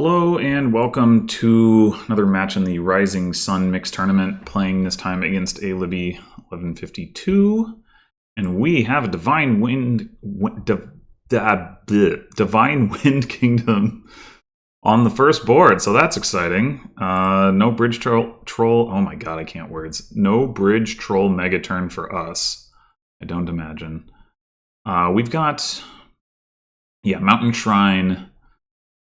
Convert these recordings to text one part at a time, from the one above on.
Hello and welcome to another match in the Rising Sun Mixed Tournament, playing this time against alibby1152. And we have a Divine Wind Kingdom on the first board, so that's exciting. No Bridge Troll. Oh my god, I can't words. No Bridge Troll Mega Turn for us. I don't imagine. We've got, Mountain Shrine.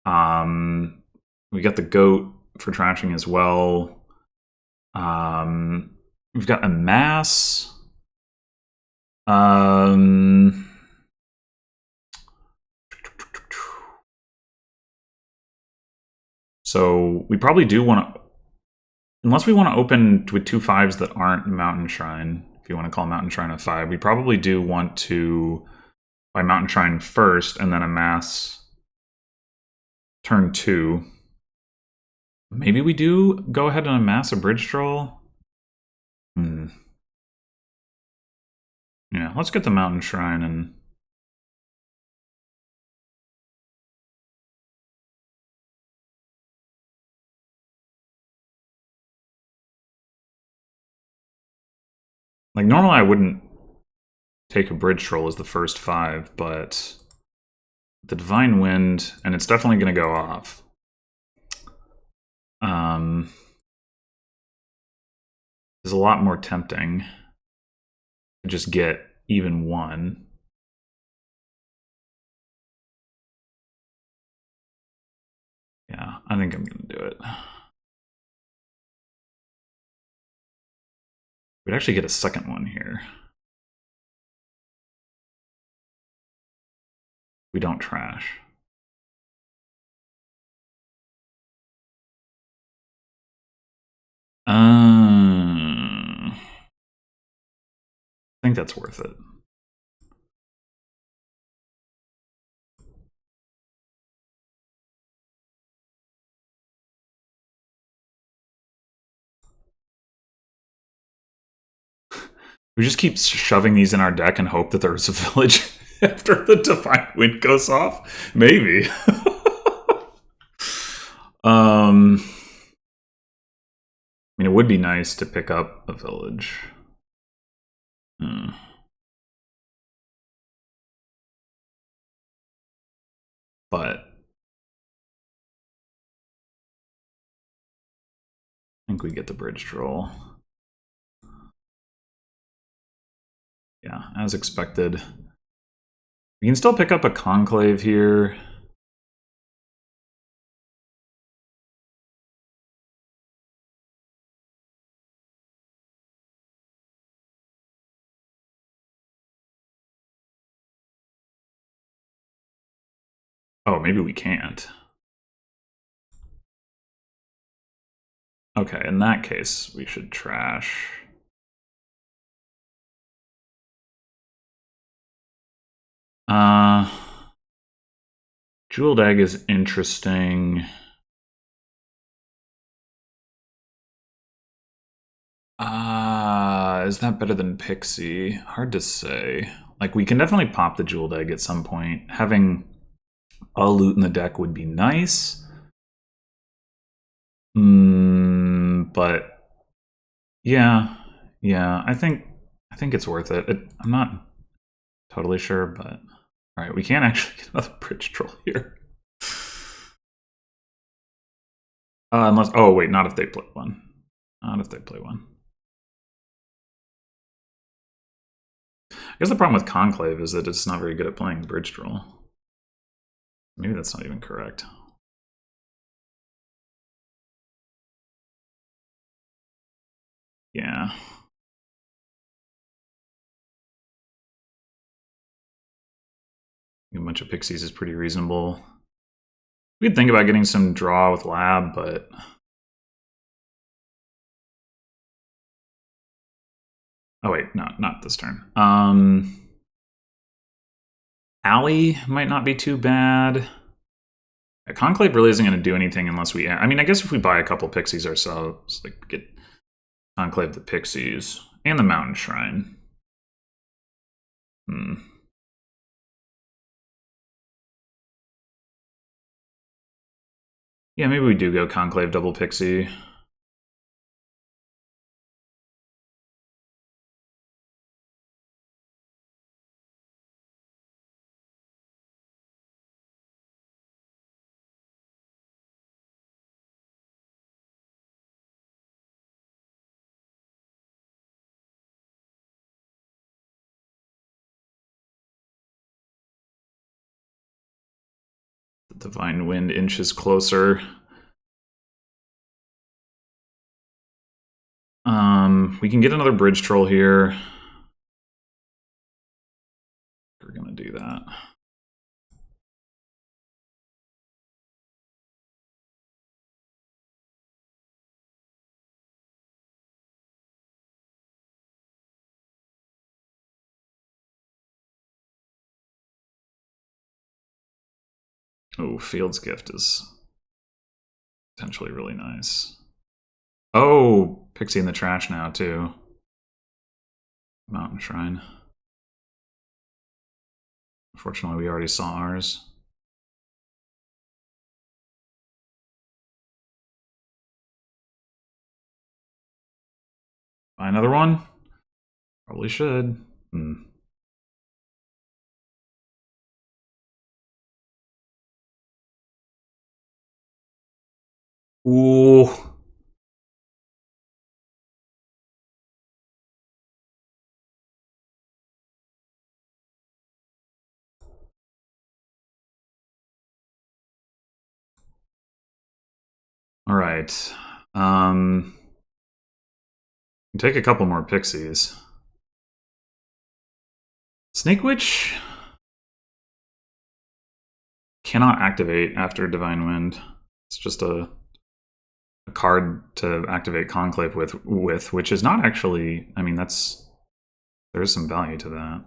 We got the goat for trashing as well. We've got a mass. So we probably do want to, unless we want to open with 2 5s that aren't Mountain Shrine, if you want to call Mountain Shrine a 5, we probably do want to buy Mountain Shrine first and then a mass turn 2. Maybe we do go ahead and amass a Bridge Troll. Yeah, let's get the Mountain Shrine and... Like, normally I wouldn't take a Bridge Troll as the first 5, but the Divine Wind, and it's definitely going to go off. Is a lot more tempting to just get even 1. Yeah, I think I'm going to do it. We'd actually get a second one here. We don't trash. I think that's worth it. We just keep shoving these in our deck and hope that there's a village after the Divine Wind goes off. Maybe. I mean, it would be nice to pick up a village. But I think we get the Bridge Troll. Yeah, as expected. We can still pick up a Conclave here. Oh, maybe we can't. Okay, in that case, we should trash. Jeweled Egg is interesting. Is that better than Pixie? Hard to say. Like, we can definitely pop the Jeweled Egg at some point. Having a loot in the deck would be nice. But yeah, I think it's worth it. I'm not totally sure, but all right, we can't actually get another Bridge Troll here. Unless, oh wait, not if they play one. Not if they play one. I guess the problem with Conclave is that it's not very good at playing Bridge Troll. Maybe that's not even correct. Yeah. A bunch of Pixies is pretty reasonable. We could think about getting some draw with Lab, but... Oh wait, no, not this turn. Alley might not be too bad. Conclave really isn't going to do anything unless we... I mean, I guess if we buy a couple Pixies ourselves, like get Conclave the Pixies and the Mountain Shrine. Yeah, maybe we do go Conclave double Pixie. The Divine Wind inches closer. We can get another Bridge Troll here. We're gonna do that. Oh, Field's Gift is potentially really nice. Oh, Pixie in the trash now, too. Mountain Shrine. Unfortunately, we already saw ours. Buy another one? Probably should. Ooh. All right. Take a couple more pixies. Snake Witch cannot activate after Divine Wind. It's just a card to activate Conclave with, which is not actually. I mean, there is some value to that.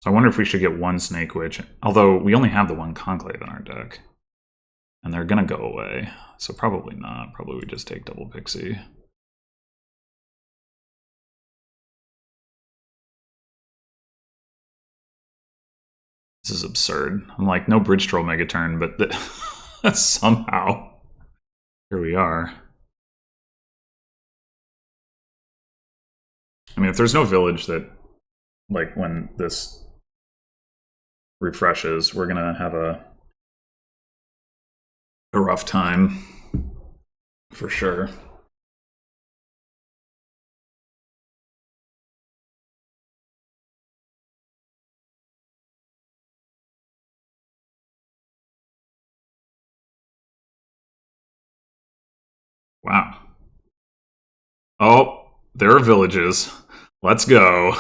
So I wonder if we should get one Snake Witch, although we only have the one Conclave in our deck. And they're gonna go away, so probably not. Probably we just take double Pixie. This is absurd. I'm like, no Bridge Troll Mega Turn, but somehow here we are. I mean, if there's no village that, like, when this refreshes, we're gonna have a rough time for sure. Wow. Oh, there are villages. Let's go.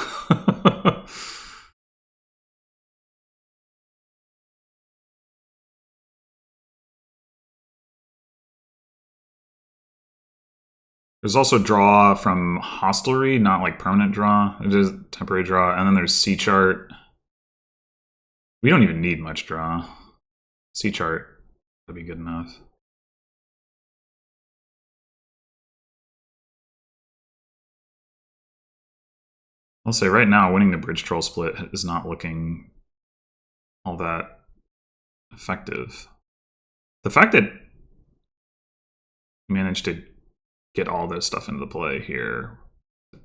There's also draw from Hostelry, not like permanent draw. It is temporary draw. And then there's Sea Chart. We don't even need much draw. Sea Chart would be good enough. I'll say right now, winning the Bridge Troll split is not looking all that effective. The fact that we managed to get all this stuff into the play here,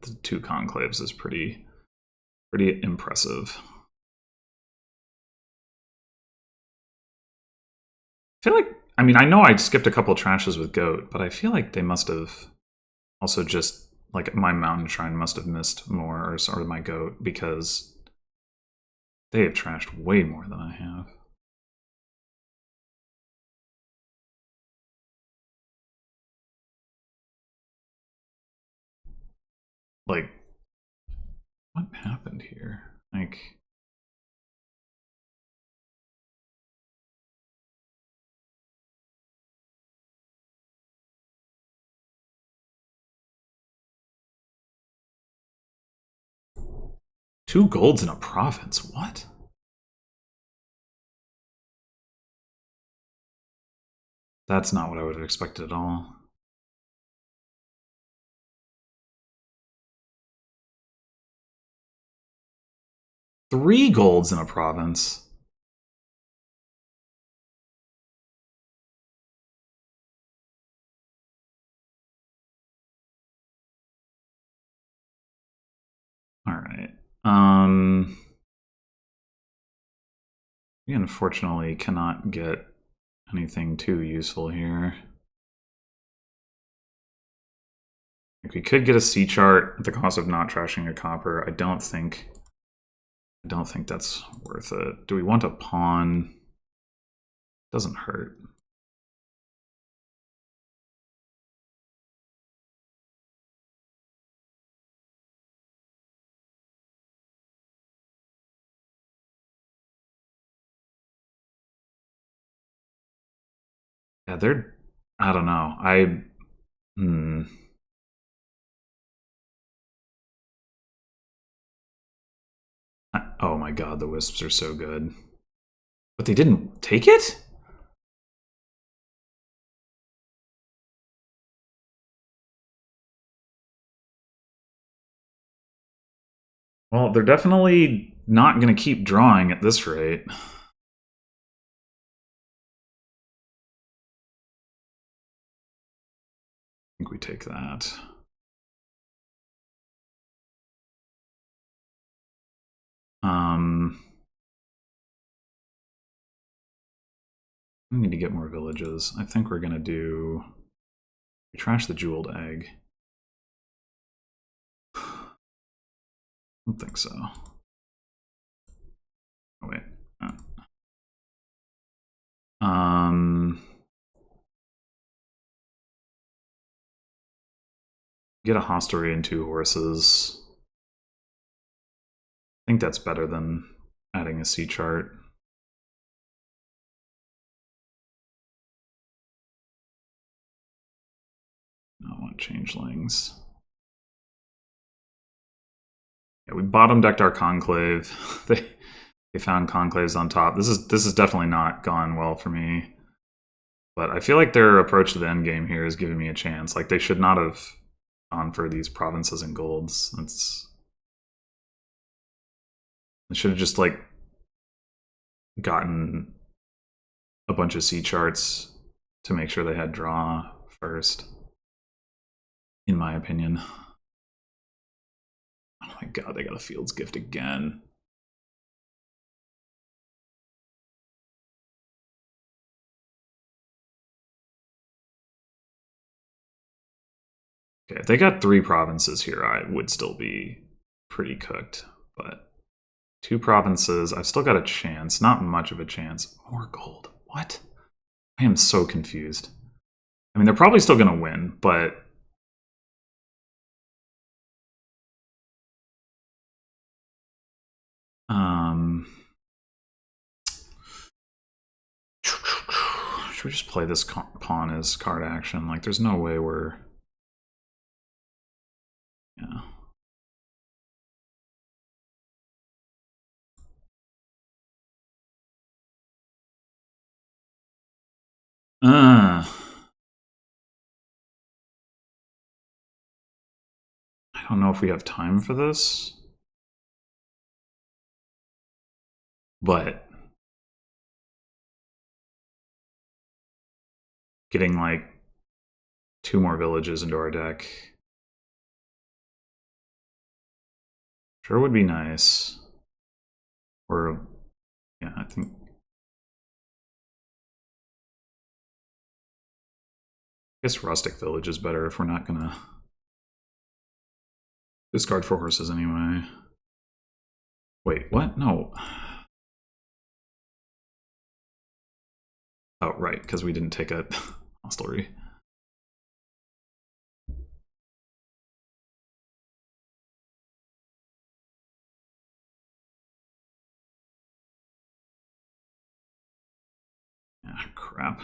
the two Conclaves, is pretty impressive. I feel like, I mean, I know I skipped a couple trashes with Goat, but I feel like they must have also just, like, my Mountain Shrine must have missed more, or my Goat, because they have trashed way more than I have. Like, what happened here? Like, two golds in a province? What? That's not what I would have expected at all. 3 golds in a province. All right. We unfortunately cannot get anything too useful here. Like we could get a C chart at the cost of not trashing a copper. I don't think that's worth it. Do we want a pawn? Doesn't hurt. Yeah, they're... I don't know. Oh my god, the wisps are so good. But they didn't take it? Well, they're definitely not going to keep drawing at this rate. I think we take that. We need to get more villages. I think we're going to do... We trash the jeweled egg. I don't think so. Oh, wait. Get a hostelry and 2 horses. I think that's better than adding a C chart. I want changelings. Yeah, we bottom decked our conclave. they found conclaves on top. This is definitely not gone well for me. But I feel like their approach to the end game here is giving me a chance. Like they should not have gone for these provinces and golds. They should have just like gotten a bunch of C charts to make sure they had draw first. In my opinion. Oh my god, they got a Field's Gift again. Okay, if they got 3 provinces here, I would still be pretty cooked. But 2 provinces, I've still got a chance. Not much of a chance. More gold. What? I am so confused. I mean, they're probably still going to win, but... Should we just play this pawn as card action? Like, there's no way we're... Yeah. I don't know if we have time for this. But... getting, like, 2 more villages into our deck... sure would be nice. Or... yeah, I think... I guess Rustic Village is better if we're not gonna discard 4 horses anyway. Wait, what? No. Oh, right, because we didn't take a hostelry. Ah, crap.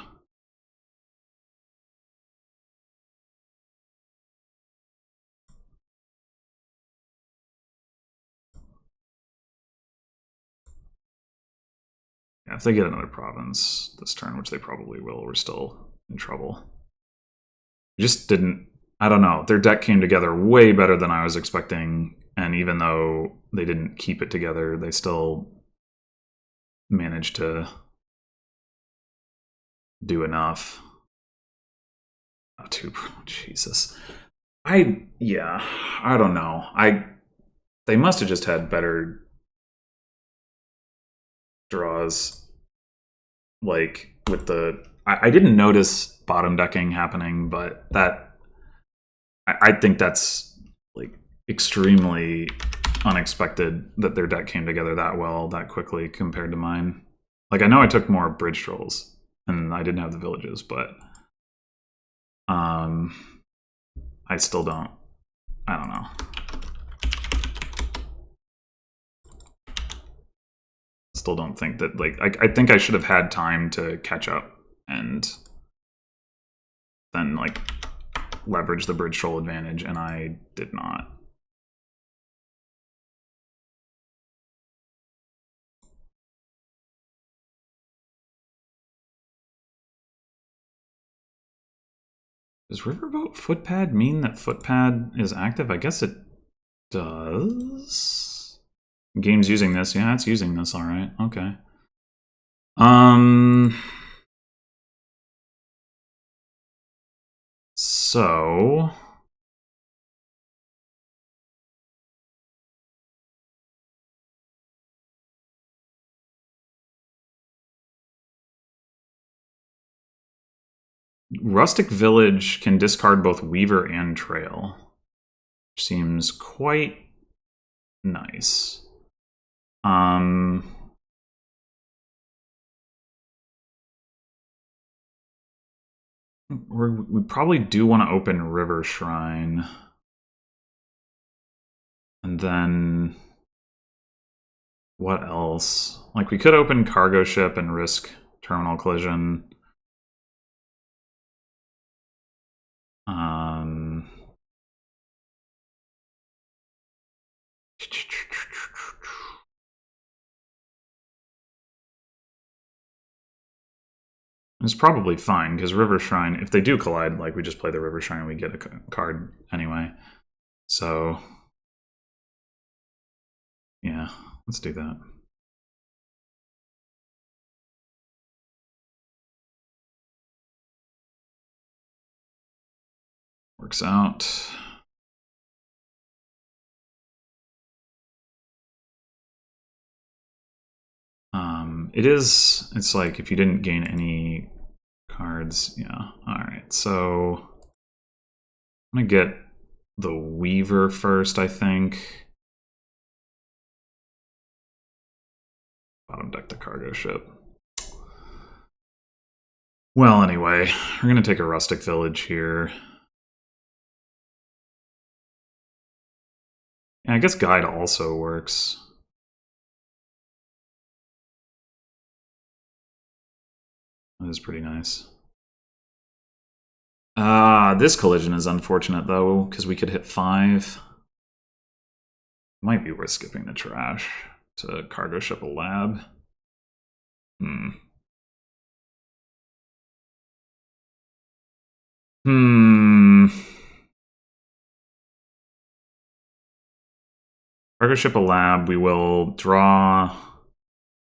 Yeah, if they get another province this turn, which they probably will, we're still in trouble. Just didn't... I don't know. Their deck came together way better than I was expecting And even though they didn't keep it together, they still managed to do enough. Oh, Jesus. I don't know. They must have just had better draws. Like with the, I didn't notice bottom decking happening, but I think that's like extremely unexpected that their deck came together that well that quickly compared to mine. Like I know I took more bridge trolls and I didn't have the villages, but I still don't. I don't know. Still don't think that, like, I think I should have had time to catch up and then like leverage the bridge troll advantage, and I did not. Does Riverboat Footpad mean that Footpad is active? I guess it does. Game's using this. Yeah, it's using this. All right. Okay. So Rustic Village can discard both Weaver and Trail, which seems quite nice. We probably do want to open River Shrine. And then what else? Like we could open Cargo Ship and risk Terminal Collision. It's probably fine, because River Shrine, if they do collide, like we just play the River Shrine and we get a card anyway. So, yeah, let's do that. Works out. It's like if you didn't gain any cards, yeah. All right, so I'm gonna get the Weaver first, I think. Bottom deck the Cargo Ship. Well, anyway, we're gonna take a Rustic Village here. And I guess Guide also works. That is pretty nice. This collision is unfortunate, though, because we could hit 5. Might be worth skipping the trash to Cargo Ship a Lab. Cargo Ship a Lab, we will draw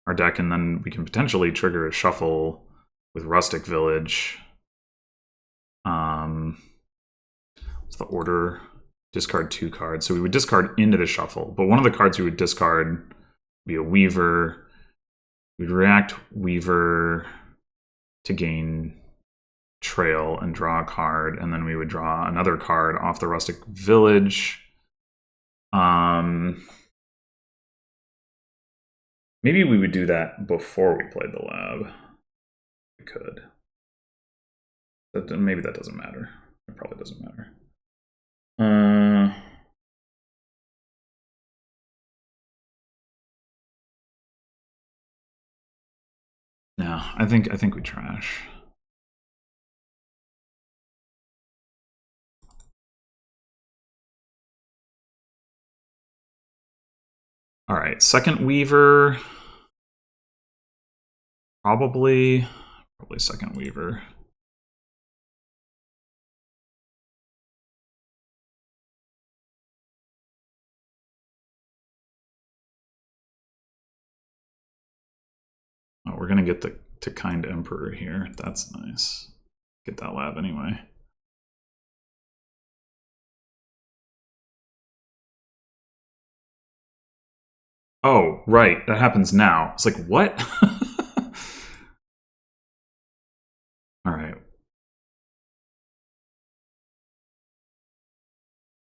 our deck, and then we can potentially trigger a shuffle with Rustic Village. What's the order? Discard 2 cards. So we would discard into the shuffle, but one of the cards we would discard would be a Weaver. We'd react Weaver to gain Trail and draw a card, and then we would draw another card off the Rustic Village. Maybe we would do that before we played the Lab. We could. But maybe that doesn't matter. It probably doesn't matter. No, I think we trash. All right, second Weaver. Probably second Weaver. we're gonna get to Kind Emperor here. That's nice. Get that lab anyway. Oh, right. That happens now. It's like, what? All right.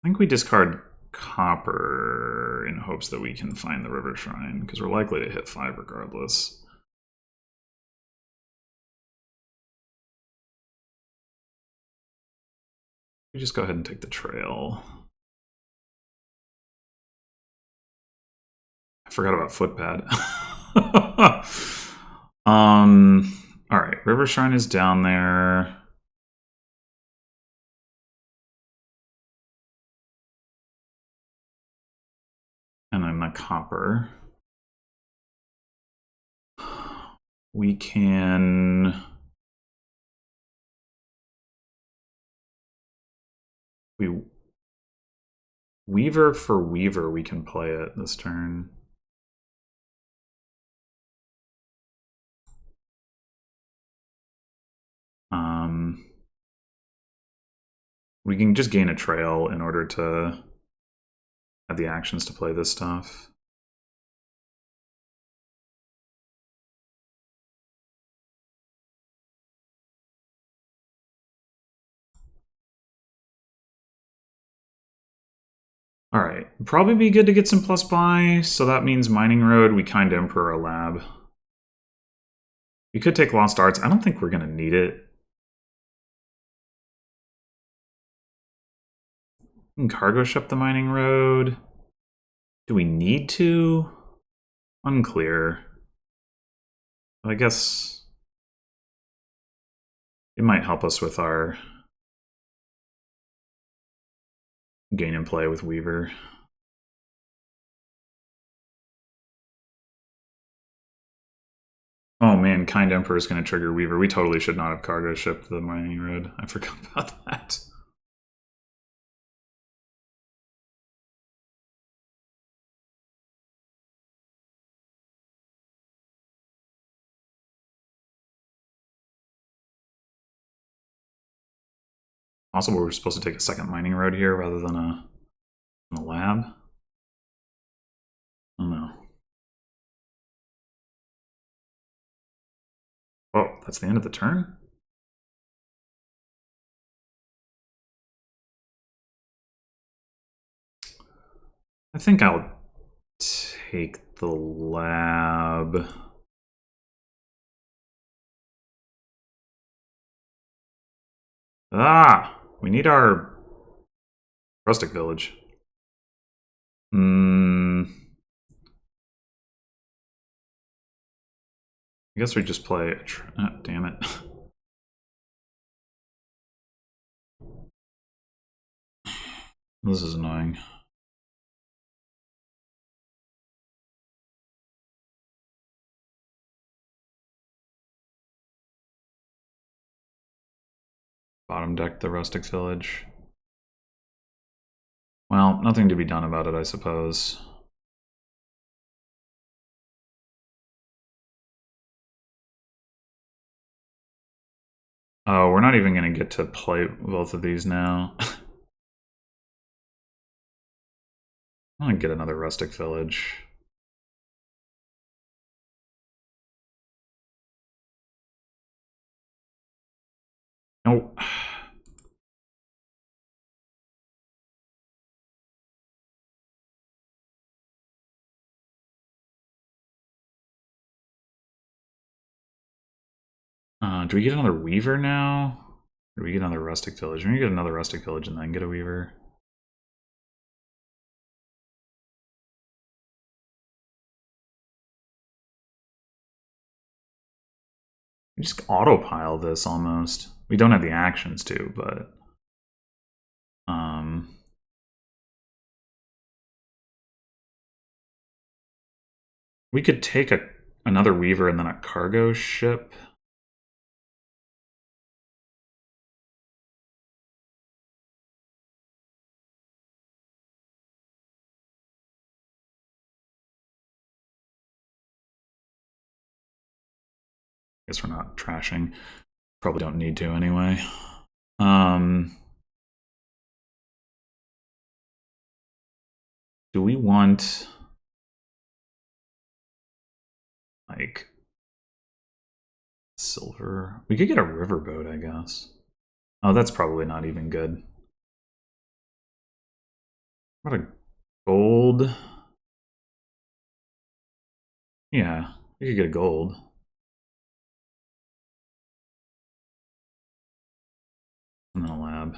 I think we discard copper in hopes that we can find the River Shrine, because we're likely to hit 5 regardless. We just go ahead and take the trail. I forgot about footpad. All right, River Shrine is down there. And then the copper. We can... Weaver for Weaver, we can play it this turn. We can just gain a trail in order to have the actions to play this stuff. All right, probably be good to get some plus buy. So that means Mining Road, we Kind Emperor a lab. We could take Lost Arts. I don't think we're gonna need it. We can cargo ship the Mining Road. Do we need to? Unclear. I guess it might help us with our gain and play with Weaver. Oh man, Kind Emperor is going to trigger Weaver. We totally should not have cargo shipped the Mining Road. I forgot about that. Also, we're supposed to take a second Mining Road here rather than a lab. Oh no. Oh, that's the end of the turn? I think I'll take the lab. Ah! We need our rustic village. I guess we just play... Oh, damn it. This is annoying. Bottom deck the rustic village. Well, nothing to be done about it, I suppose. Oh, we're not even going to get to play both of these now. I'm going to get another rustic village. Nope. Do we get another Weaver now? Or do we get another rustic village? We're going to get another rustic village and then get a Weaver. We just autopile this almost. We don't have the actions to, but... we could take another Weaver and then a cargo ship. guess we're not trashing. Probably don't need to anyway. Do we want like silver? We could get a riverboat, I guess. Oh, that's probably not even good. What a gold. Yeah, we could get a gold. And then a lab.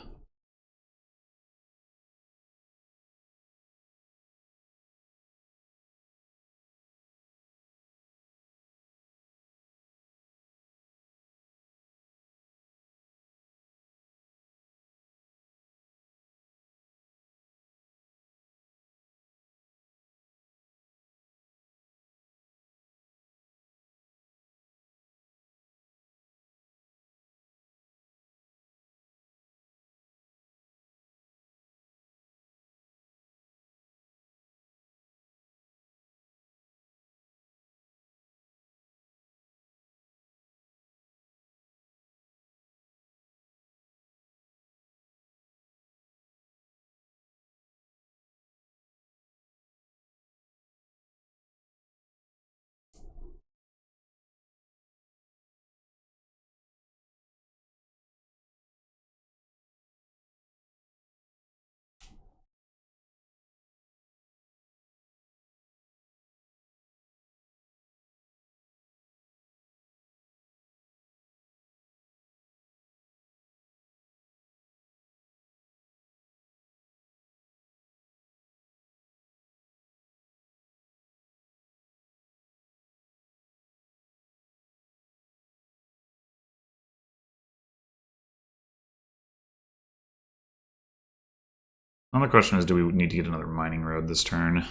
Now the question is, do we need to get another mining road this turn?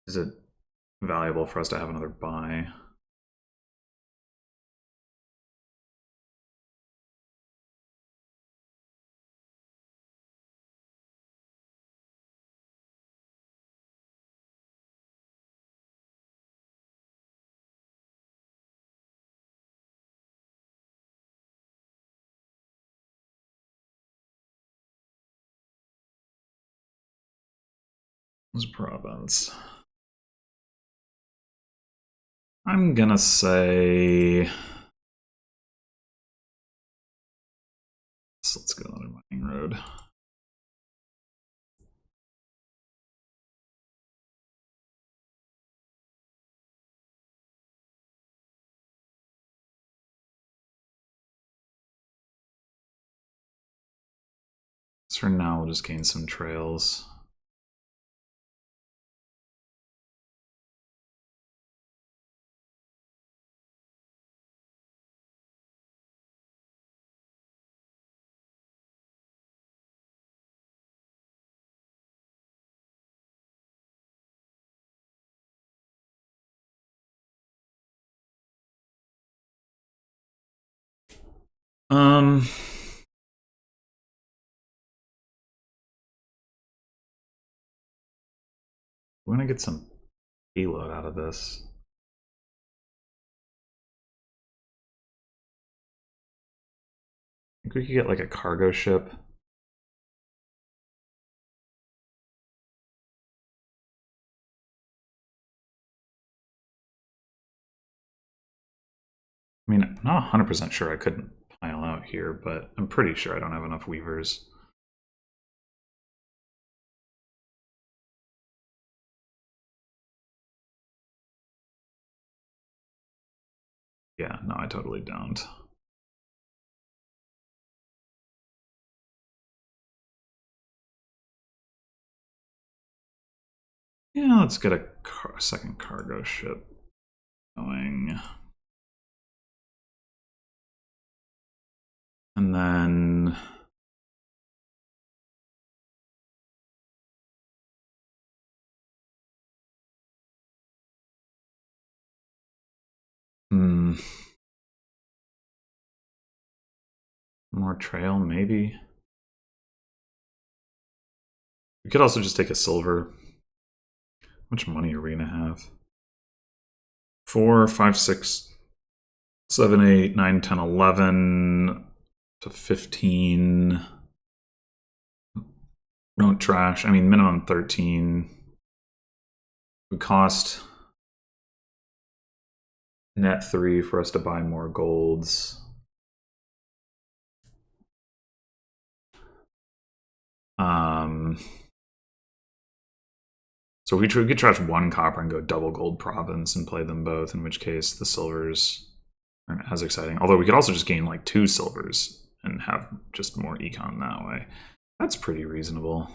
Is it valuable for us to have another buy? This province. I'm gonna say... So let's go another mining road. So for now, we'll just gain some trails. We want to get some payload out of this. I think we could get like a cargo ship. I mean, I'm not 100% sure I couldn't pile out here, but I'm pretty sure I don't have enough weavers. Yeah, no, I totally don't. Yeah, let's get a second cargo ship going. And then... More trail, maybe? We could also just take a silver. How much money are we gonna have? 4, 5, 6, 7, 8, 9, 10, 11 to 15. Don't trash. I mean, minimum 13. Would cost net 3 for us to buy more golds. So we could trash 1 copper and go double gold province and play them both, in which case the silvers aren't as exciting. Although we could also just gain like 2 silvers and have just more econ that way. That's pretty reasonable.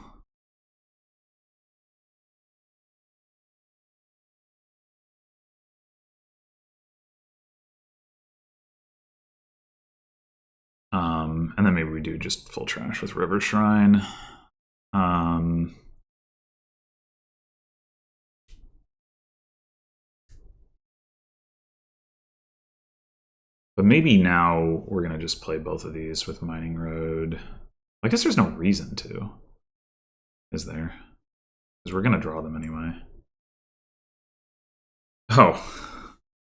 And then maybe we do just full trash with River Shrine. But maybe now we're going to just play both of these with Mining Road. I guess there's no reason to, is there? Because we're going to draw them anyway. Oh,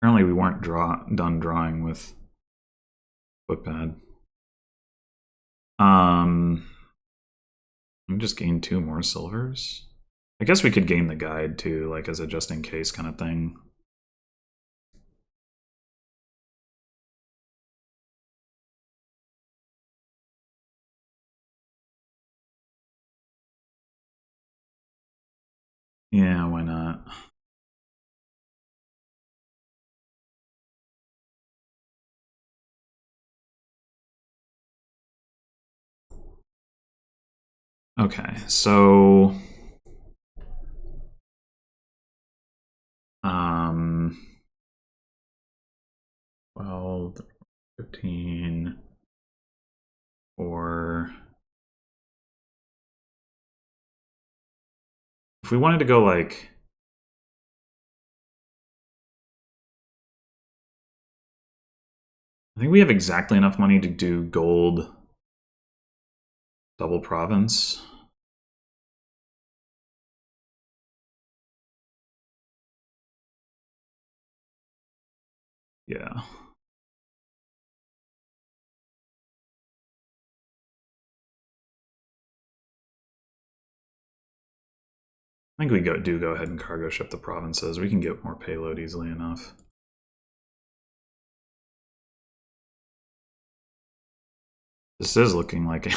apparently we weren't done drawing with Footpad. We just gained 2 more silvers. I guess we could gain the guide too, like as a just in case kind of thing. Yeah, why not? Okay, so 12, 15, or if we wanted to go like I think we have exactly enough money to do gold double province. Yeah. I think we do go ahead and cargo ship the provinces. We can get more payload easily enough. This is looking like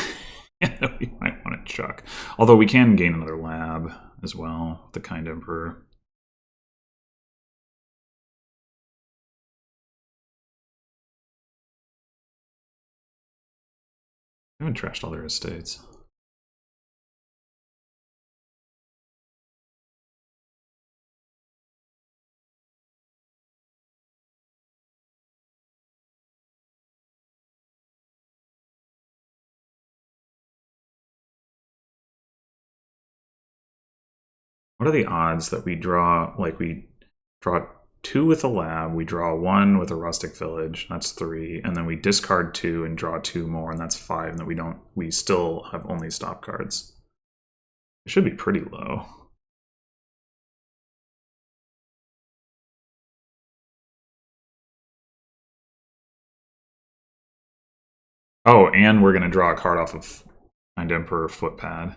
we might want to chuck. Although we can gain another lab as well, the Kind Emperor. I haven't trashed all their estates. What are the odds that we draw, like we draw 2 with a lab, we draw 1 with a rustic village, that's 3, and then we discard 2 and draw 2 more, and that's 5, and that we still have only stop cards. It should be pretty low. Oh, and we're going to draw a card off of Kind Emperor Footpad.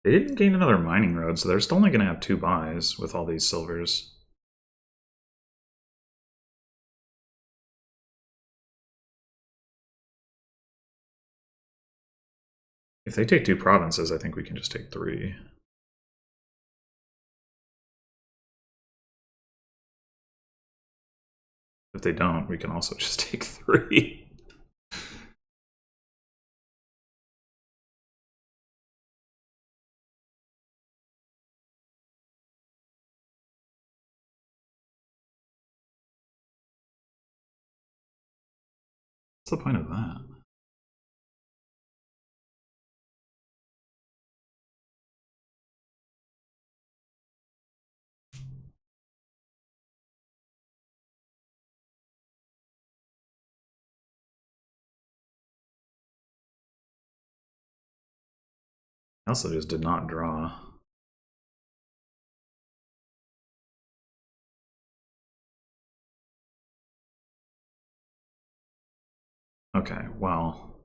They didn't gain another mining road, so they're still only going to have 2 buys with all these silvers. If they take 2 provinces, I think we can just take 3. If they don't, we can also just take 3. What's the point of that? I also just did not draw. Okay, well.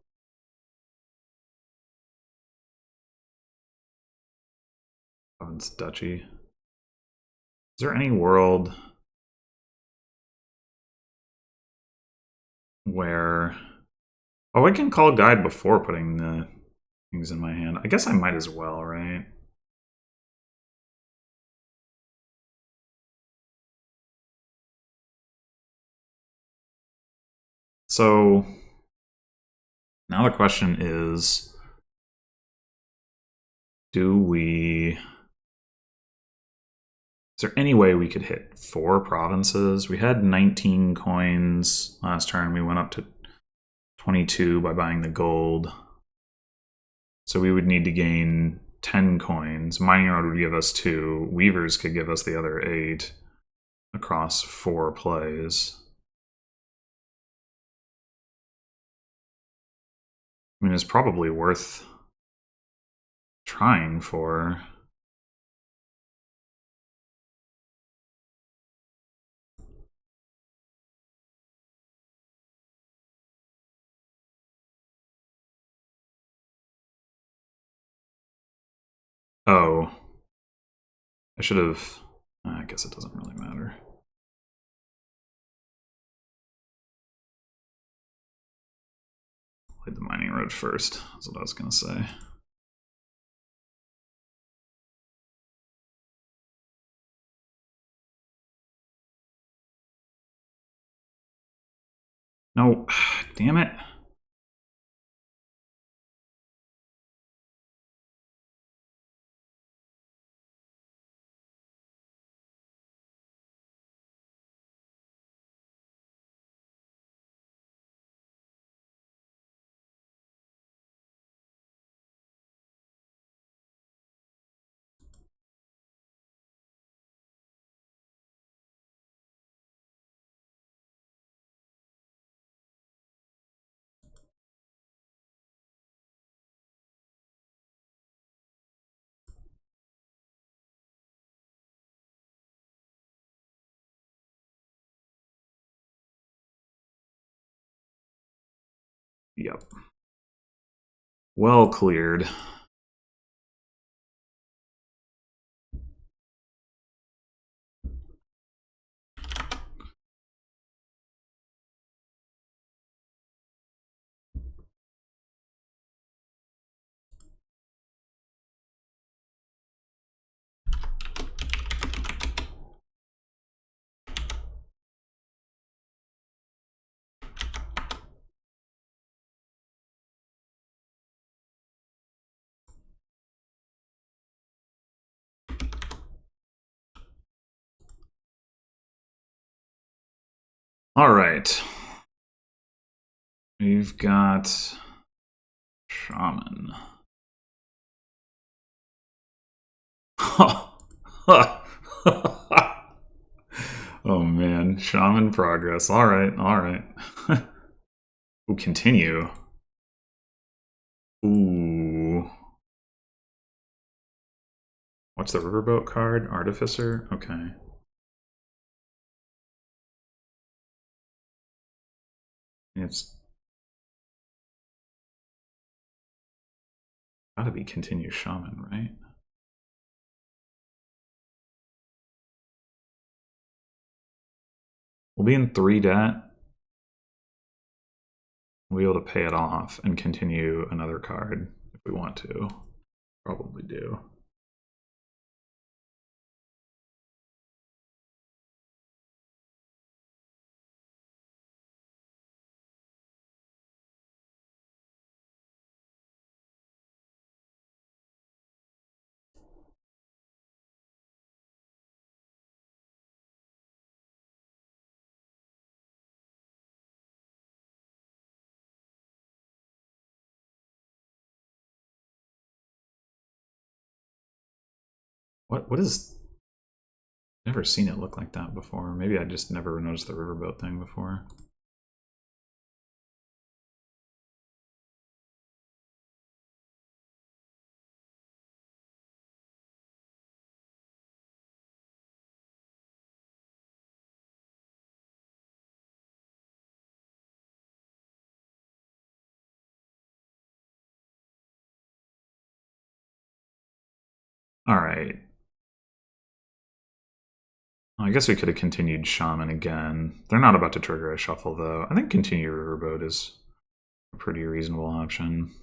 Province Duchy. Is there any world where... Oh, I can call guide before putting the things in my hand. I guess I might as well, right? So now the question is, is there any way we could hit 4 provinces? We had 19 coins last turn. We went up to 22 by buying the gold. So we would need to gain 10 coins. Mining Road would give us 2. Weavers could give us the other 8 across 4 plays. I mean, it's probably worth trying for. Oh. I should have... I guess it doesn't really matter. Played the Mining Road first, that's what I was going to say. No, damn it. Yep. Well cleared. All right. We've got Shaman. Oh man, Shaman progress. All right, all right. Ooh, continue. Ooh. What's the riverboat card? Artificer? Okay. It's gotta be continue Shaman, right? We'll be in 3 debt. We'll be able to pay it off and continue another card if we want to. Probably do. What is... Never seen it look like that before. Maybe I just never noticed the riverboat thing before. Alright. I guess we could have continued Shaman again. They're not about to trigger a shuffle, though. I think continue Riverboat is a pretty reasonable option.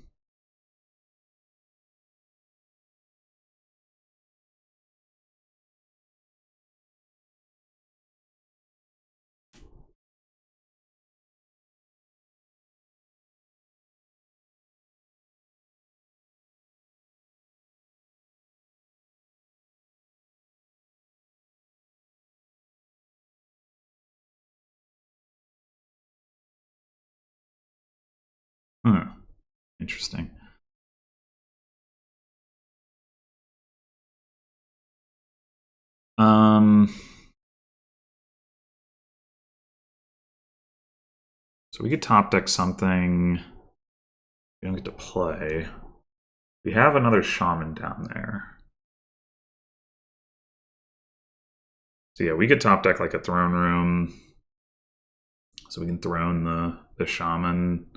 Interesting. So we could top deck something. We don't get to play. We have another Shaman down there. So yeah, we could top deck like a Throne Room. So we can throne the Shaman.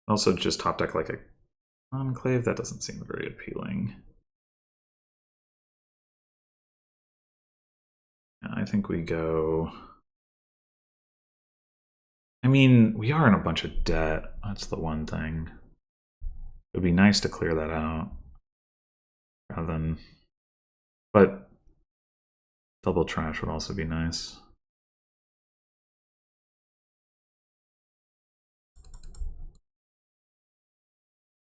Also just top deck like a Enclave. That doesn't seem very appealing. Yeah, I think we go... I mean, we are in a bunch of debt. That's the one thing. It would be nice to clear that out. Rather than... But double trash would also be nice.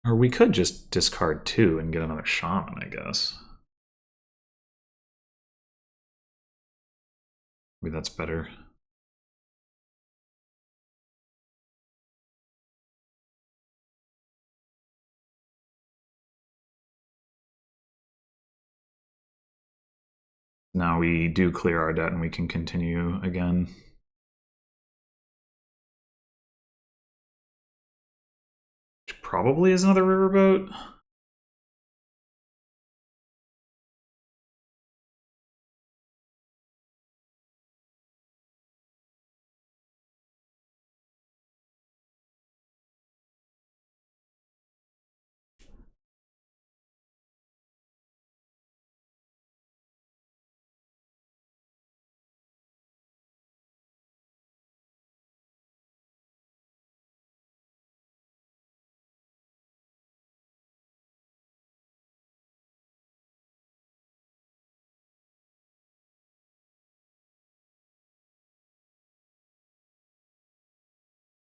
Or we could just discard 2 and get another Shaman, I guess. Maybe that's better. Now we do clear our debt and we can continue again. Which probably is another riverboat.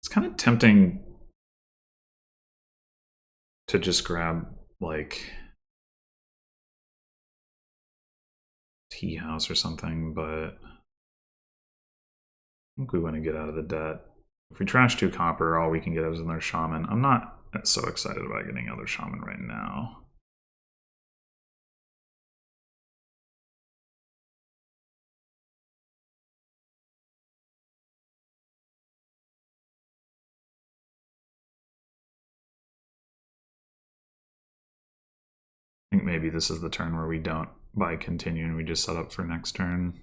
It's kind of tempting to just grab, like, Tea House or something, but I think we want to get out of the debt. If we trash 2 copper, all we can get is another Shaman. I'm not so excited about getting another Shaman right now. I think maybe this is the turn where we don't buy continue and we just set up for next turn.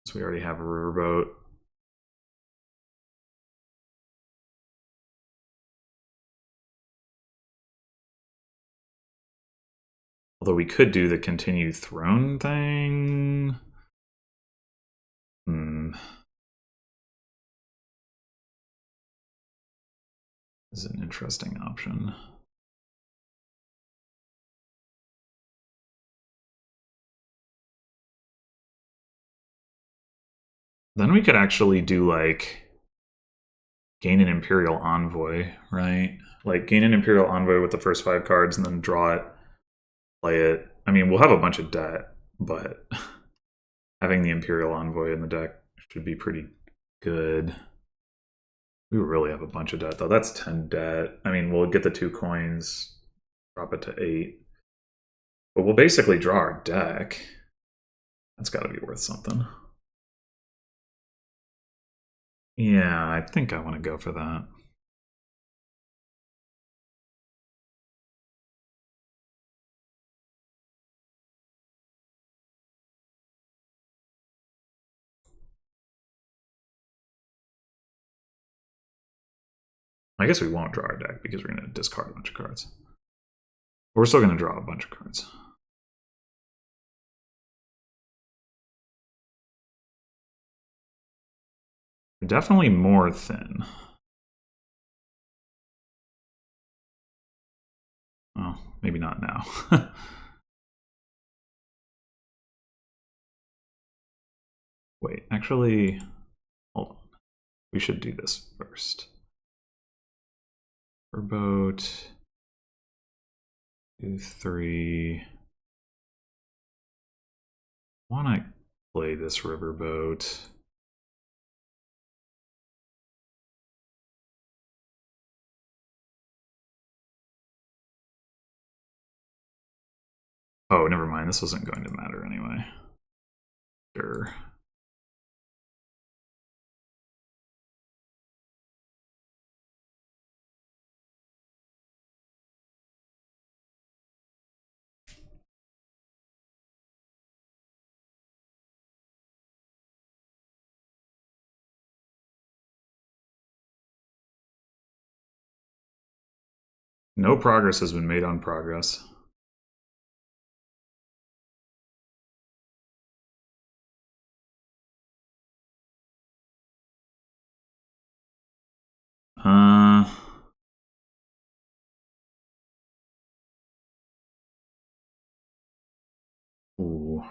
So we already have a riverboat. Although we could do the continue throne thing. This is an interesting option. Then we could actually do, like, gain an Imperial Envoy, right? Like, gain an Imperial Envoy with the first 5 cards and then draw it, play it. I mean, we'll have a bunch of debt, but having the Imperial Envoy in the deck should be pretty good. We really have a bunch of debt, though. That's 10 debt. I mean, we'll get the 2 coins, drop it to 8. But we'll basically draw our deck. That's got to be worth something. Yeah, I think I want to go for that. I guess we won't draw our deck because we're going to discard a bunch of cards. But we're still going to draw a bunch of cards. We're definitely more thin. Oh, maybe not now. Wait, actually, hold on. We should do this first. Riverboat. 2, 3. Want to play this riverboat. Oh, never mind. This wasn't going to matter anyway. Sure. No progress has been made on progress. Ooh.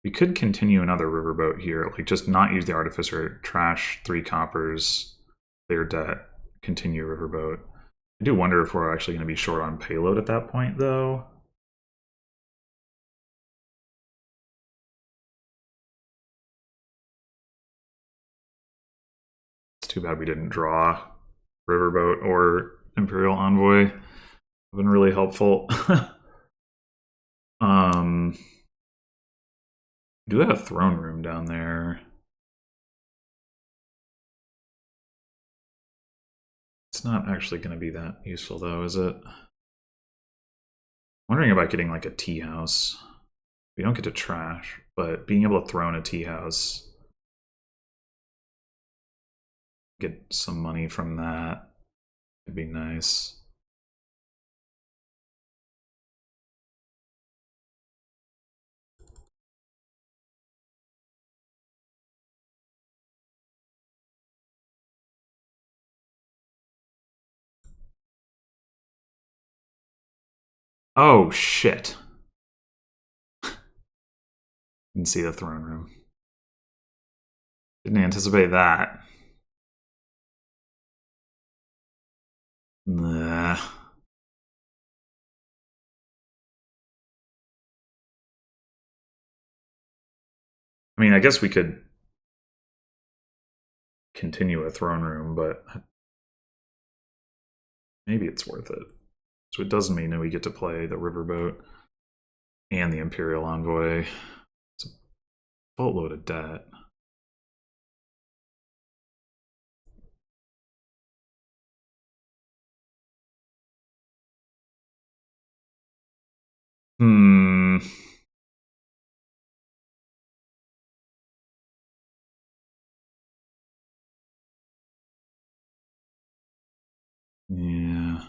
We could continue another riverboat here, like just not use the artificer, trash 3 coppers, clear debt, continue riverboat. I do wonder if we're actually going to be short on payload at that point, though. It's too bad we didn't draw riverboat or Imperial Envoy. Been really helpful. Do have a throne room down there. It's not actually going to be that useful, though, is it? Wondering about getting like a tea house. We don't get to trash, but being able to throw in a tea house, get some money from that, would be nice. Oh, shit. Didn't see the throne room. Didn't anticipate that. Nah. I mean, I guess we could continue a throne room, but maybe it's worth it. So it does mean that we get to play the riverboat and the Imperial Envoy. It's a boatload of debt. Hmm. Yeah.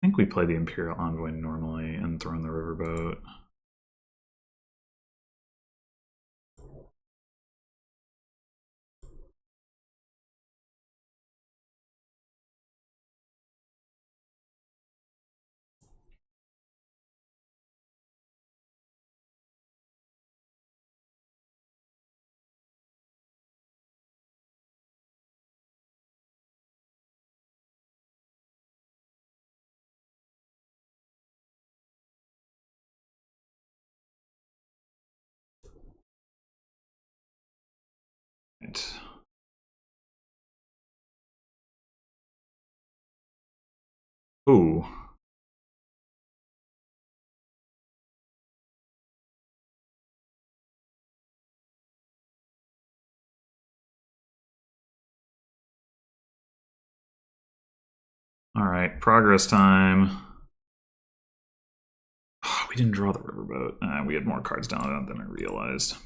I think we play the Imperial Envoy normally and throw in the riverboat. Right. Ooh. All right, progress time. Oh, we didn't draw the riverboat. We had more cards down than I realized.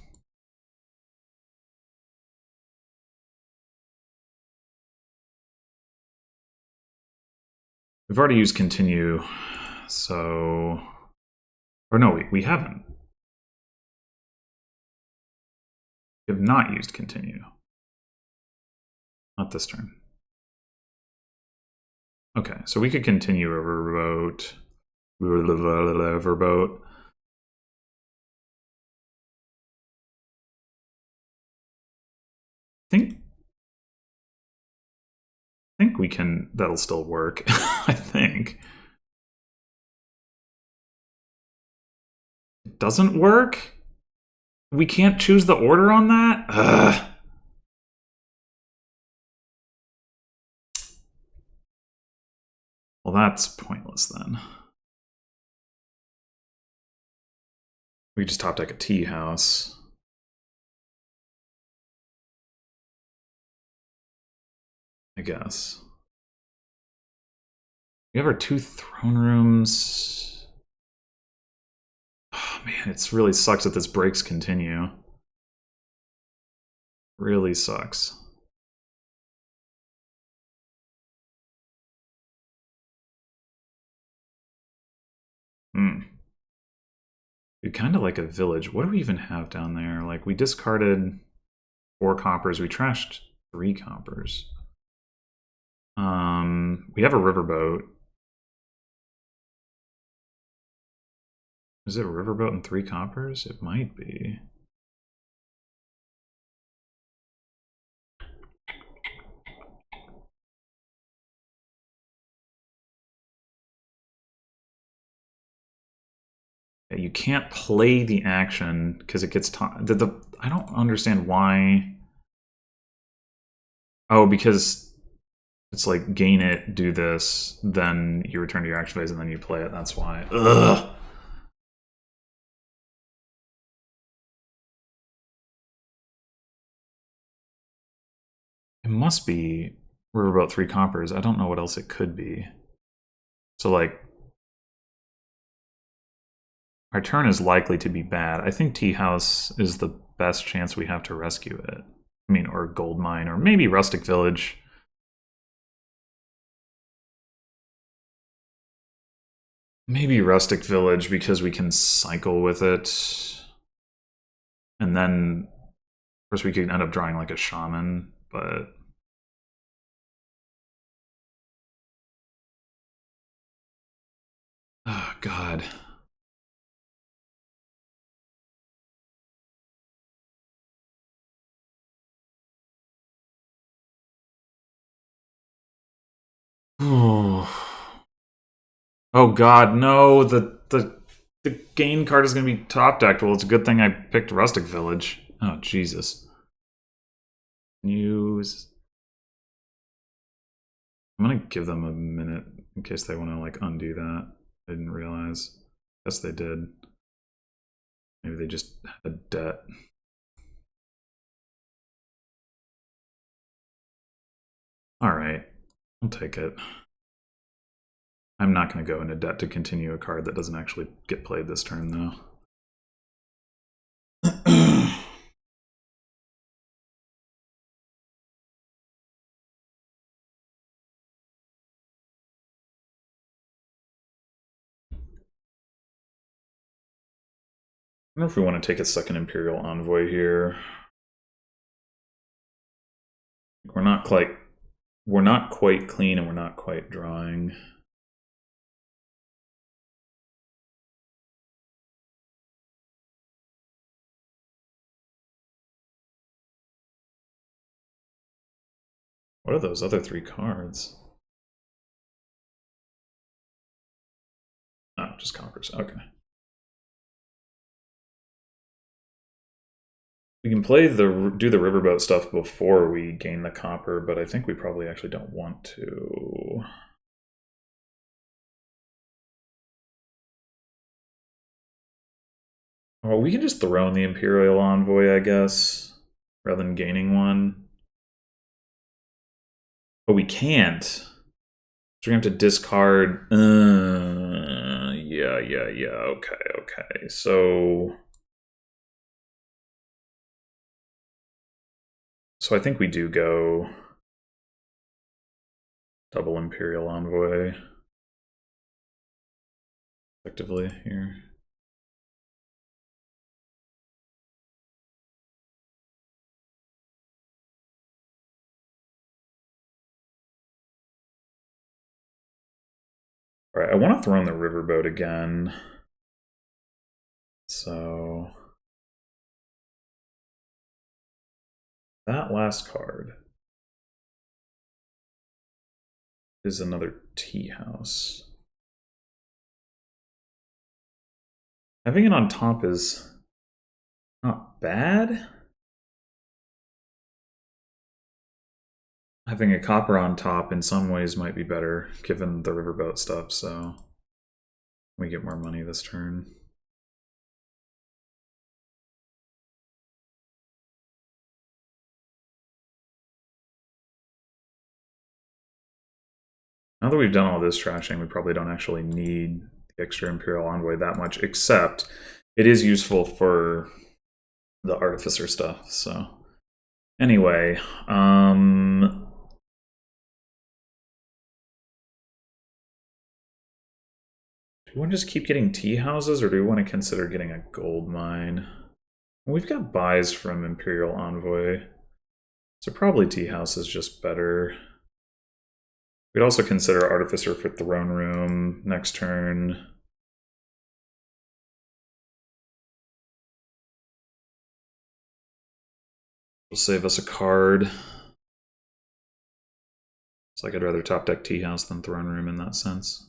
We've already used continue, so... Or no, we haven't. We have not used continue. Not this turn. Okay, so we could continue riverboat. Riverboat. I think we can, that'll still work. I think. It doesn't work? We can't choose the order on that? Ugh. Well, that's pointless then. We just top deck a tea house. I guess. We have our 2 throne rooms. Oh man, it really sucks that this breaks continue. Really sucks. We kind of like a village. What do we even have down there? Like, we discarded 4 coppers. We trashed 3 coppers. We have a riverboat. Is it a riverboat and 3 coppers? It might be. You can't play the action because it gets I don't understand why. Oh, because it's like gain it, do this, then you return to your action phase, and then you play it. That's why. Ugh. It must be riverboat 3 coppers. I don't know what else it could be. So like, our turn is likely to be bad. I think tea house is the best chance we have to rescue it. I mean, or gold mine, or maybe rustic village. Maybe rustic village because we can cycle with it. And then, of course, we could end up drawing like a shaman, but... Oh, God. Oh God, no! The gain card is going to be top decked. Well, it's a good thing I picked Rustic Village. Oh Jesus! News. I'm gonna give them a minute in case they want to like undo that. I didn't realize. Yes, they did. Maybe they just had debt. All right, I'll take it. I'm not going to go into debt to continue a card that doesn't actually get played this turn, though. I wonder if we want to take a second Imperial Envoy here. We're not quite clean, and we're not quite drawing. What are those other 3 cards? Oh, just coppers. Okay. We can do the riverboat stuff before we gain the copper, but I think we probably actually don't want to. Well, we can just throw in the Imperial Envoy, I guess, rather than gaining one. But we can't. So we're going to have to discard. Yeah. Okay. So I think we do go double Imperial Envoy effectively here. All right, I want to throw in the Riverboat again. So that last card is another tea house. Having it on top is not bad. Having a copper on top in some ways might be better, given the riverboat stuff, so we get more money this turn. Now that we've done all this trashing, we probably don't actually need the extra Imperial Envoy that much, except it is useful for the Artificer stuff, so... Anyway, do we want to just keep getting tea houses, or do we want to consider getting a gold mine? We've got buys from Imperial Envoy, so probably tea house is just better. We'd also consider Artificer for Throne Room next turn. Will save us a card. It's like I'd rather top deck Tea House than Throne Room in that sense.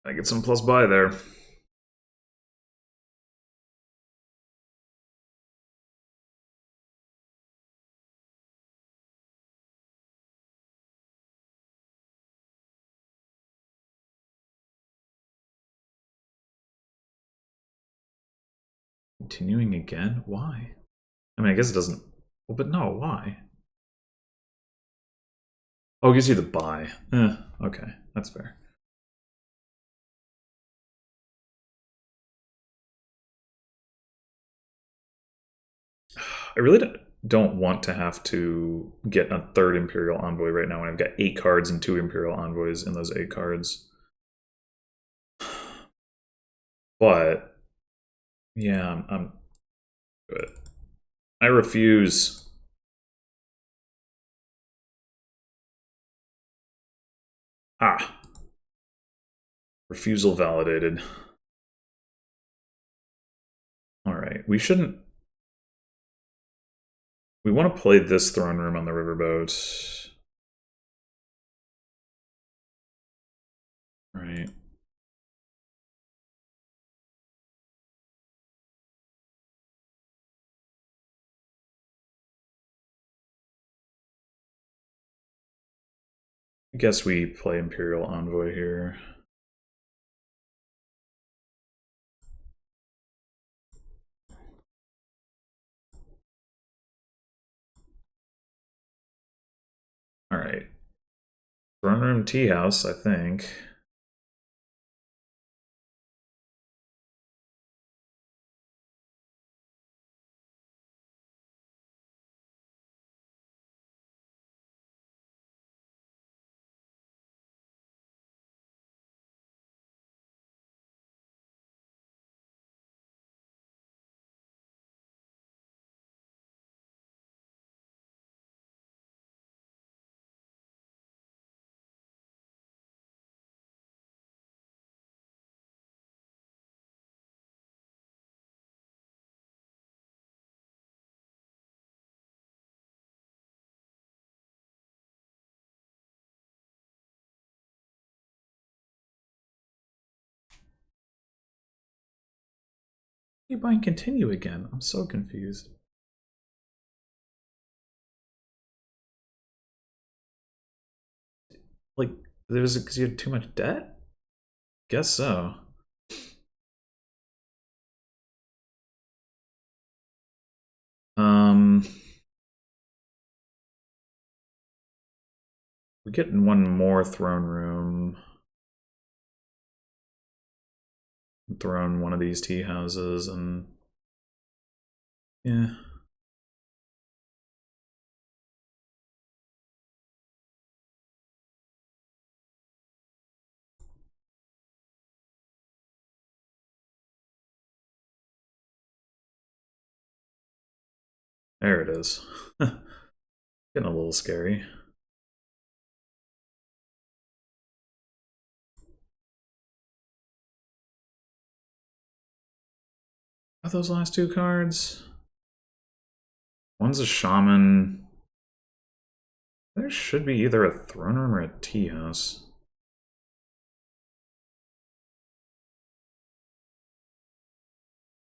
I get some plus buy there. Continuing again? Why? I mean, I guess it doesn't... Well, but no, why? Oh, it gives you the buy. Okay, that's fair. I really don't want to have to get a third Imperial Envoy right now when I've got 8 cards and 2 Imperial Envoys in those 8 cards. But, yeah, I'm good. I refuse. Ah. Refusal validated. Alright, we shouldn't... We want to play this Throne Room on the Riverboat. Right. I guess we play Imperial Envoy here. Alright. Throne Room Tea House, I think. You buying continue again? I'm so confused. Like, there's because you had too much debt? Guess so. We're getting one more throne room. Thrown one of these tea houses and yeah. There it is. Getting a little scary. Are those last two cards? One's a shaman. There should be either a throne room or a tea house.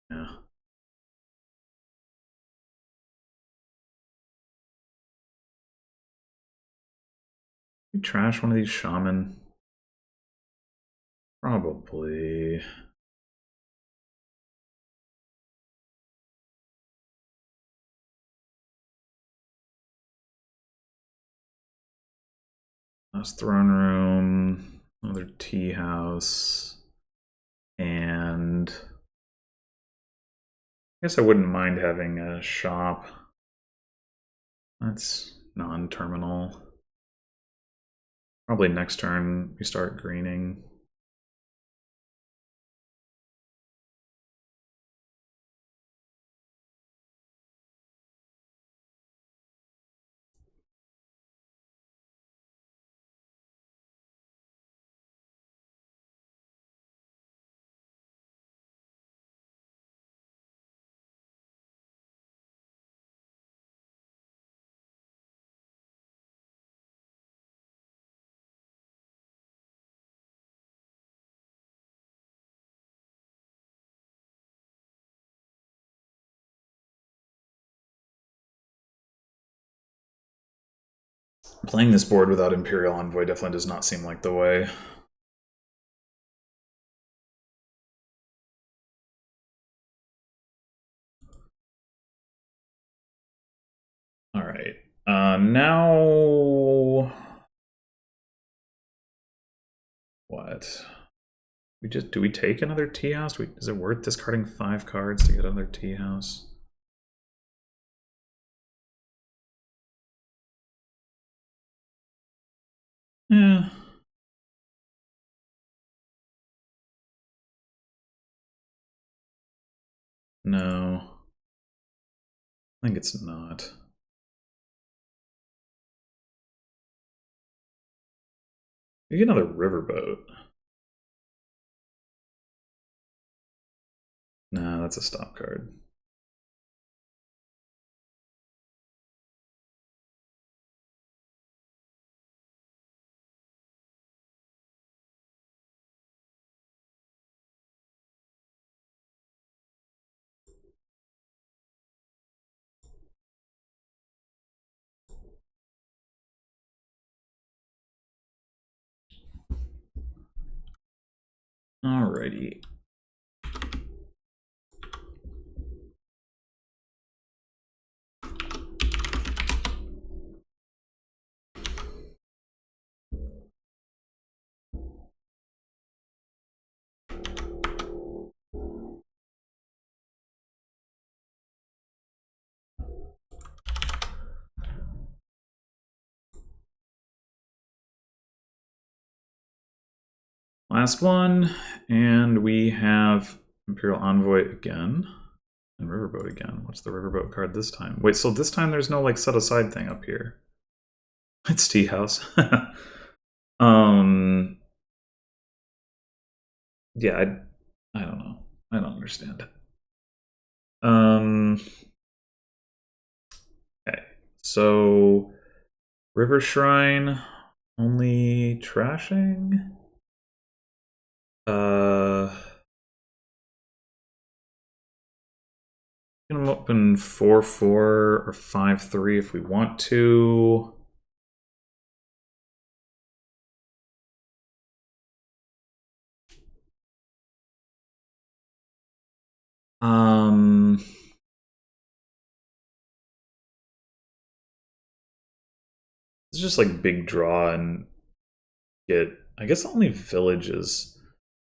Yeah. You trash one of these shaman? Probably. Last throne room, another tea house, and I guess I wouldn't mind having a shop. That's non-terminal. Probably next turn we start greening. Playing this board without Imperial Envoy definitely does not seem like the way. All right. Now what? Do we take another tea house? Is it worth discarding 5 cards to get another tea house? Yeah. No. I think it's not. You get another riverboat. Nah, that's a stop card. Alrighty. Last one, and we have Imperial Envoy again, and Riverboat again. What's the Riverboat card this time? Wait, so this time there's no like set aside thing up here. It's Tea House. Yeah, I don't know. I don't understand. Okay, so River Shrine only trashing. We can open 4-4 or 5-3 if we want to. It's just like big draw and get, I guess only village is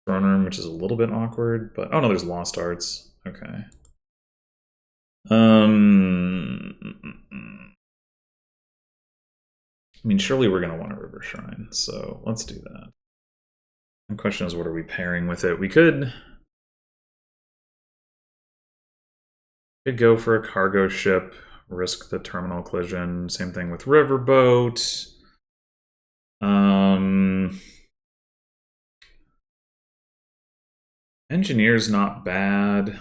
throne room, which is a little bit awkward, but oh no, there's lost arts. Okay. I mean, surely we're gonna want a river shrine, so let's do that. The question is, what are we pairing with it? We could go for a cargo ship, risk the terminal collision. Same thing with riverboat. Engineer's not bad.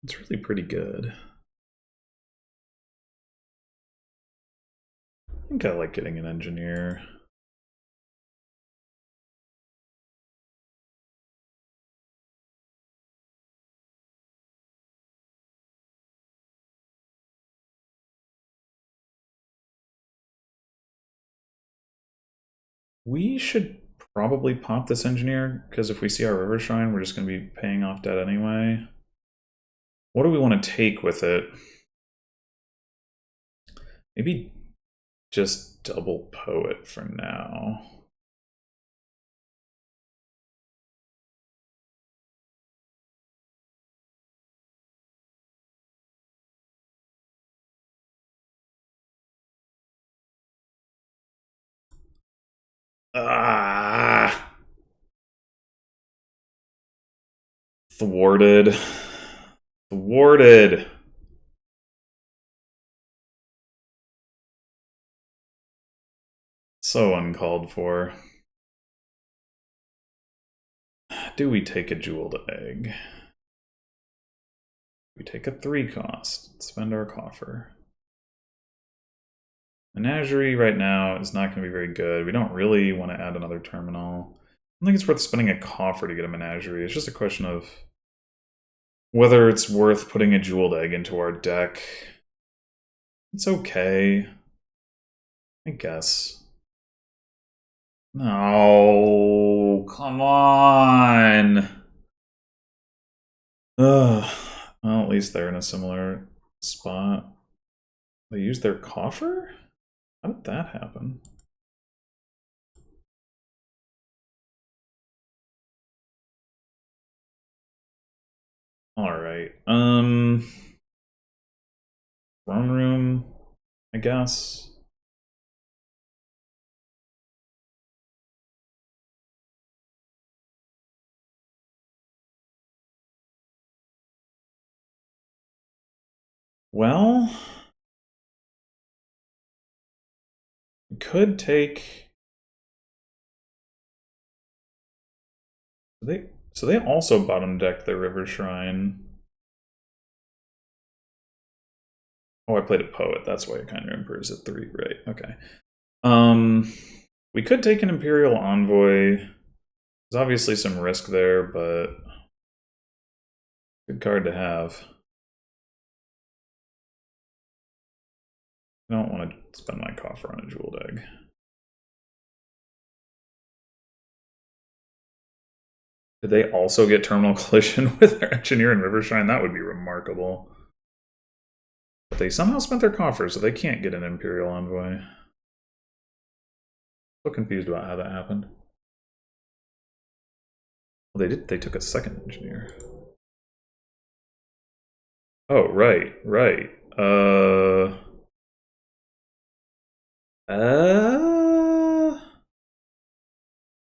It's really pretty good. I think I like getting an engineer. We should probably pop this engineer, because if we see our river shrine, we're just going to be paying off debt anyway. What do we want to take with it? Maybe just double poet for now. Ah, thwarted. Thwarted. So uncalled for. Do we take a jeweled egg? We take a 3 cost. Spend our coffer. Menagerie right now is not going to be very good. We don't really want to add another terminal. I don't think it's worth spending a coffer to get a menagerie. It's just a question of whether it's worth putting a jeweled egg into our deck. It's okay, I guess. No, come on. Ugh. Well, at least they're in a similar spot. They used their coffer? How did that happen? Alright. Throne room, I guess. Well, we could take. So they also bottom decked their river shrine. Oh, I played a poet. That's why it kind of improves at 3, right? Okay. We could take an Imperial Envoy. There's obviously some risk there, but good card to have. I don't want to spend my coffer on a jeweled egg. Did they also get terminal collision with their engineer and river shrine? That would be remarkable. But they somehow spent their coffer, so they can't get an Imperial Envoy. So confused about how that happened. Well, they did. They took a second engineer. Oh, right, right.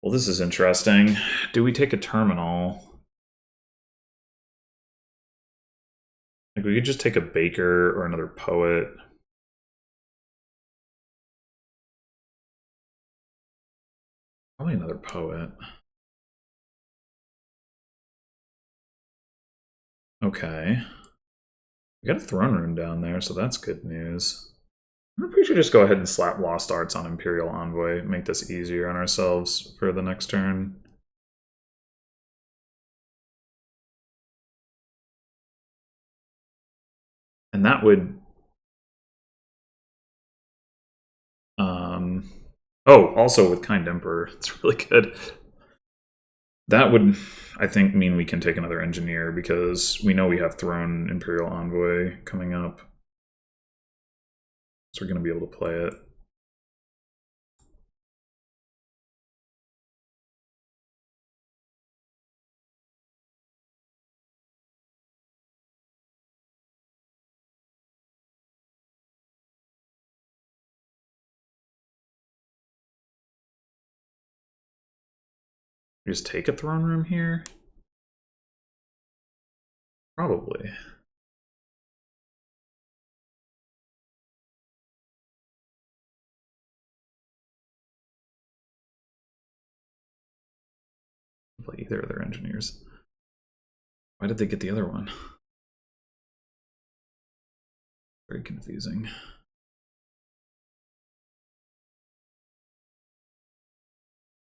Well, this is interesting. Do we take a terminal? Like, we could just take a baker or another poet. Probably another poet. Okay. We got a throne room down there, so that's good news. I'm pretty sure just go ahead and slap Lost Arts on Imperial Envoy, make this easier on ourselves for the next turn. And that would... oh, also with Kind Emperor, it's really good. That would, I think, mean we can take another engineer, because we know we have Throne Imperial Envoy coming up. So we're going to be able to play it. We just take a throne room here? Probably. Play either of their engineers. Why did they get the other one? Very confusing.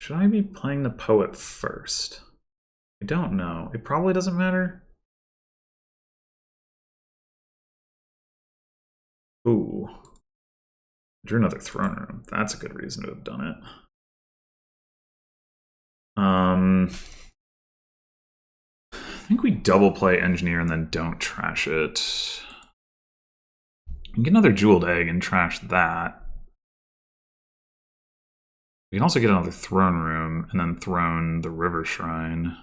Should I be playing the poet first? I don't know. It probably doesn't matter. Ooh. Drew another throne room. That's a good reason to have done it. I think we double play engineer and then don't trash it. We can get another jeweled egg and trash that. We can also get another throne room and then throne the river shrine.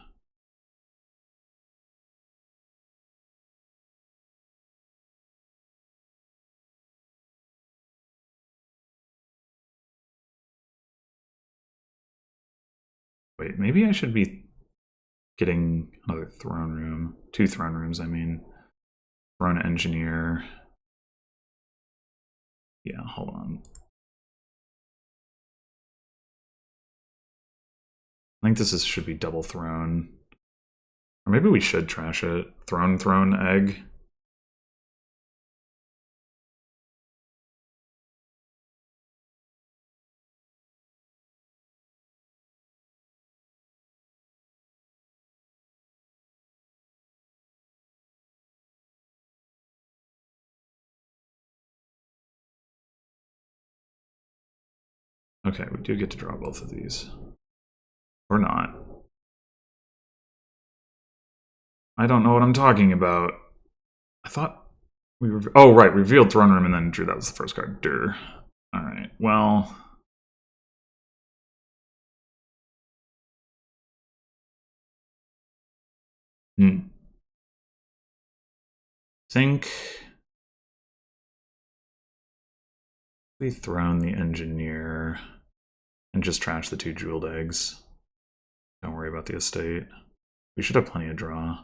Wait, maybe I should be getting another throne room. 2 throne rooms, I mean. Throne engineer. Yeah, hold on. I think this should be double throne. Or maybe we should trash it. Throne, egg. Okay, we do get to draw both of these. Or not. I don't know what I'm talking about. I thought we were... oh, right, revealed throne room and then drew. That was the first card. Durr. Alright, well... think we throne the engineer and just trash the 2 jeweled eggs. Don't worry about the estate. We should have plenty of draw.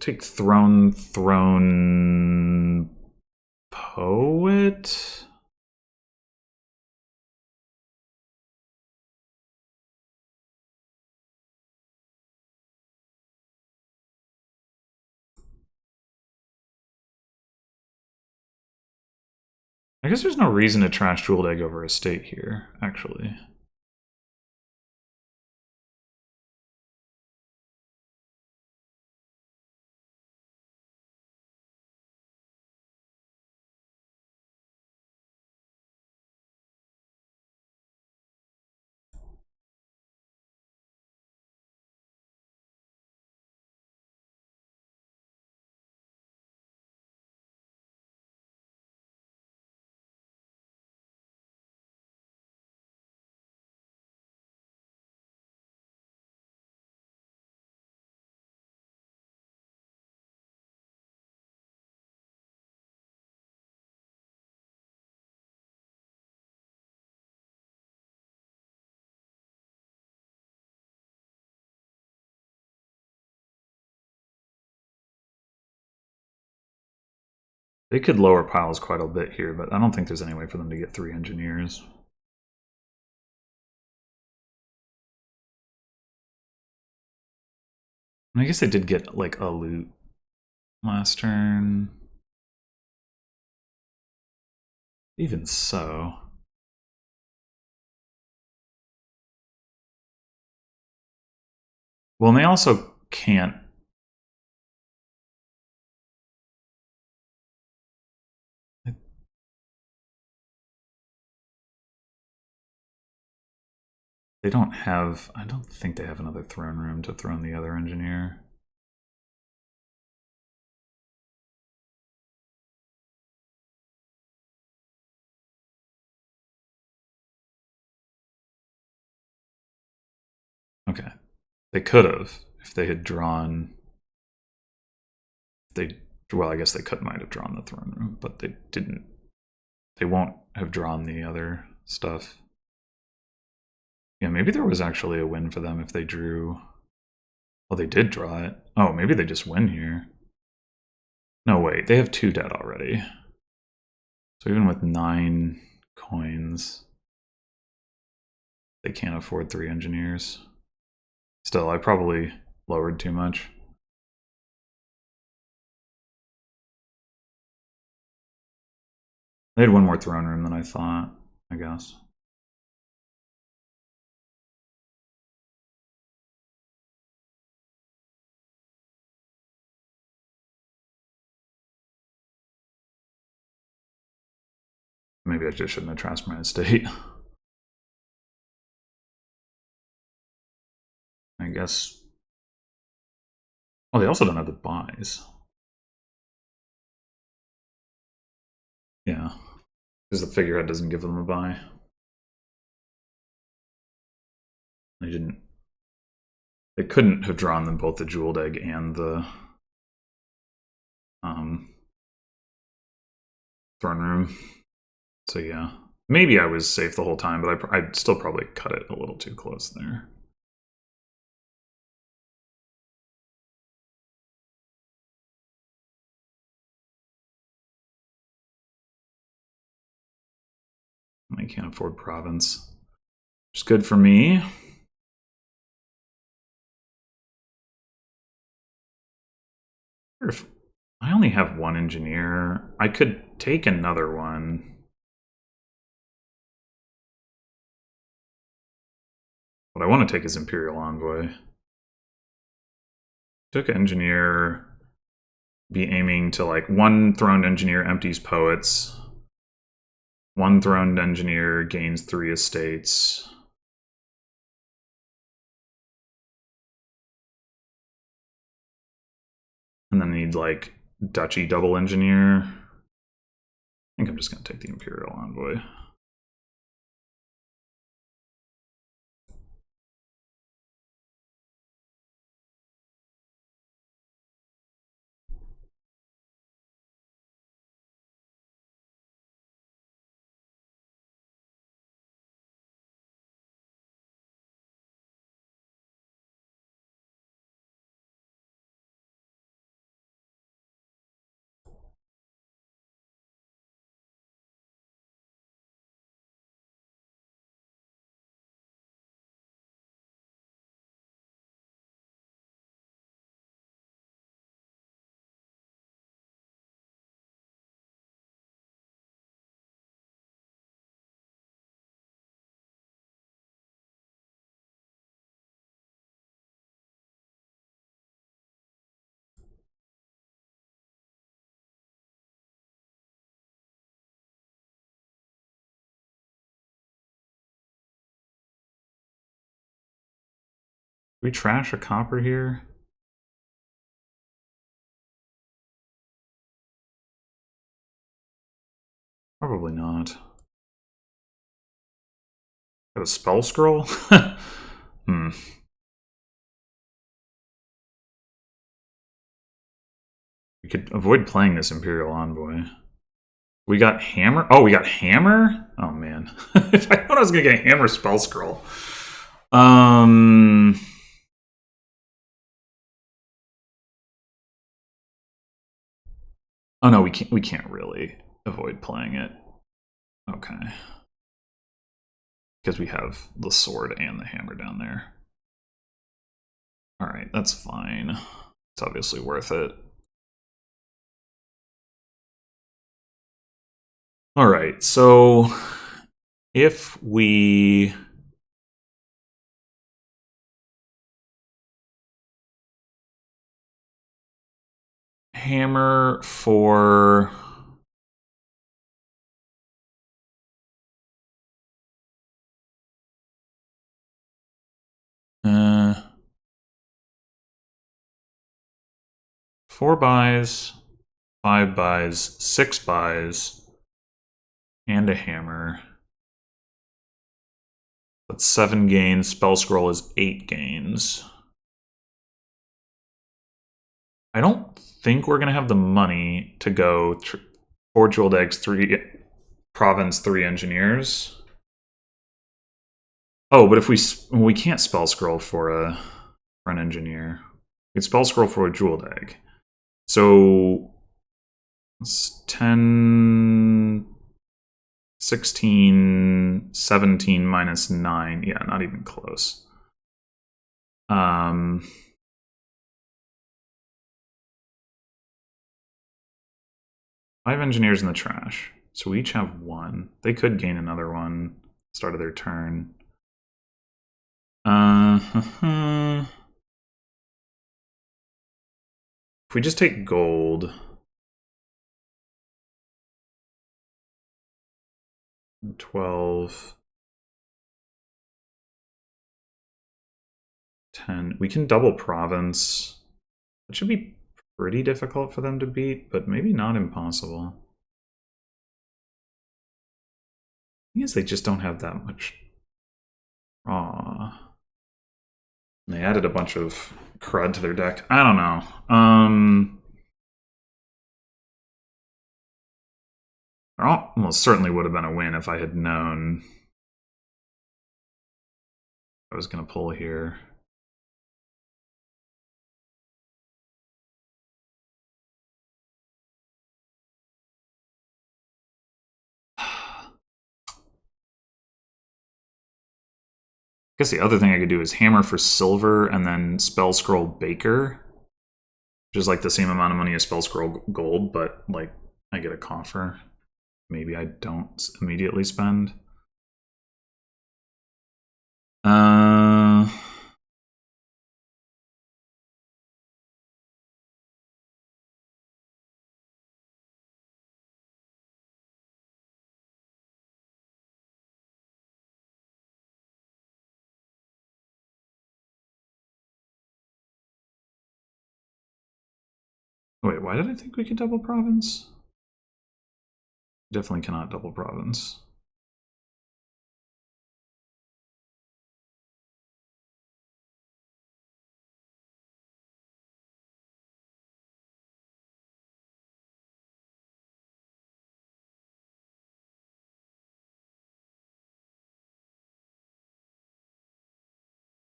Take throne poet. I guess there's no reason to trash jeweled egg over estate here, actually. They could lower piles quite a bit here, but I don't think there's any way for them to get 3 engineers. I guess they did get, like, a loot last turn. Even so. Well, and they also can't. They don't have. I don't think they have another throne room to throne the other engineer. Okay. They could have if they had drawn. Well, I guess they might have drawn the throne room, but they didn't. They won't have drawn the other stuff. Yeah, maybe there was actually a win for them if they drew. Well, they did draw it. Oh, maybe they just win here. No, wait, they have 2 dead already. So even with 9 coins, they can't afford 3 engineers. Still, I probably lowered too much. They had 1 more throne room than I thought, I guess. Maybe I just shouldn't have transferred my estate. I guess. Oh, they also don't have the buys. Yeah, because the figurehead doesn't give them a buy. They didn't. They couldn't have drawn them both the jeweled egg and the throne room. So yeah, maybe I was safe the whole time, but I'd still probably cut it a little too close there. I can't afford province, which is good for me. If I only have 1 engineer, I could take another one. What I want to take is Imperial Envoy. Took engineer, be aiming to like 1 throned engineer empties poets. 1 throned engineer gains 3 estates. And then need like duchy double engineer. I think I'm just going to take the Imperial Envoy. We trash a copper here? Probably not. Got a spell scroll? Hmm. We could avoid playing this Imperial Envoy. We got Hammer? Oh, we got Hammer? Oh, man. If I thought I was going to get a Hammer spell scroll. Oh, no, we can't really avoid playing it. Okay. Because we have the sword and the hammer down there. Alright, that's fine. It's obviously worth it. Alright, so if we hammer for... Four buys, 5 buys, 6 buys, and a hammer. That's 7 gains. Spell scroll is 8 gains. I don't think we're gonna have the money to go 4 jeweled eggs, 3 province, 3 engineers. Oh, but if we can't spell scroll for an engineer. We can spell scroll for a jeweled egg. So it's 10, 16, 17 minus 9. Yeah, not even close. 5 engineers in the trash. So we each have 1. They could gain another one start of their turn. If we just take gold, 12, 10, we can double province. It should be pretty difficult for them to beat, but maybe not impossible. I guess they just don't have that much raw. And they added a bunch of crud to their deck. I don't know. Almost certainly would have been a win if I had known I was going to pull here. I guess the other thing I could do is hammer for silver and then spell scroll baker, which is like the same amount of money as spell scroll gold, but like I get a coffer. Maybe I don't immediately spend. Wait, why did I think we could double province? Definitely cannot double province.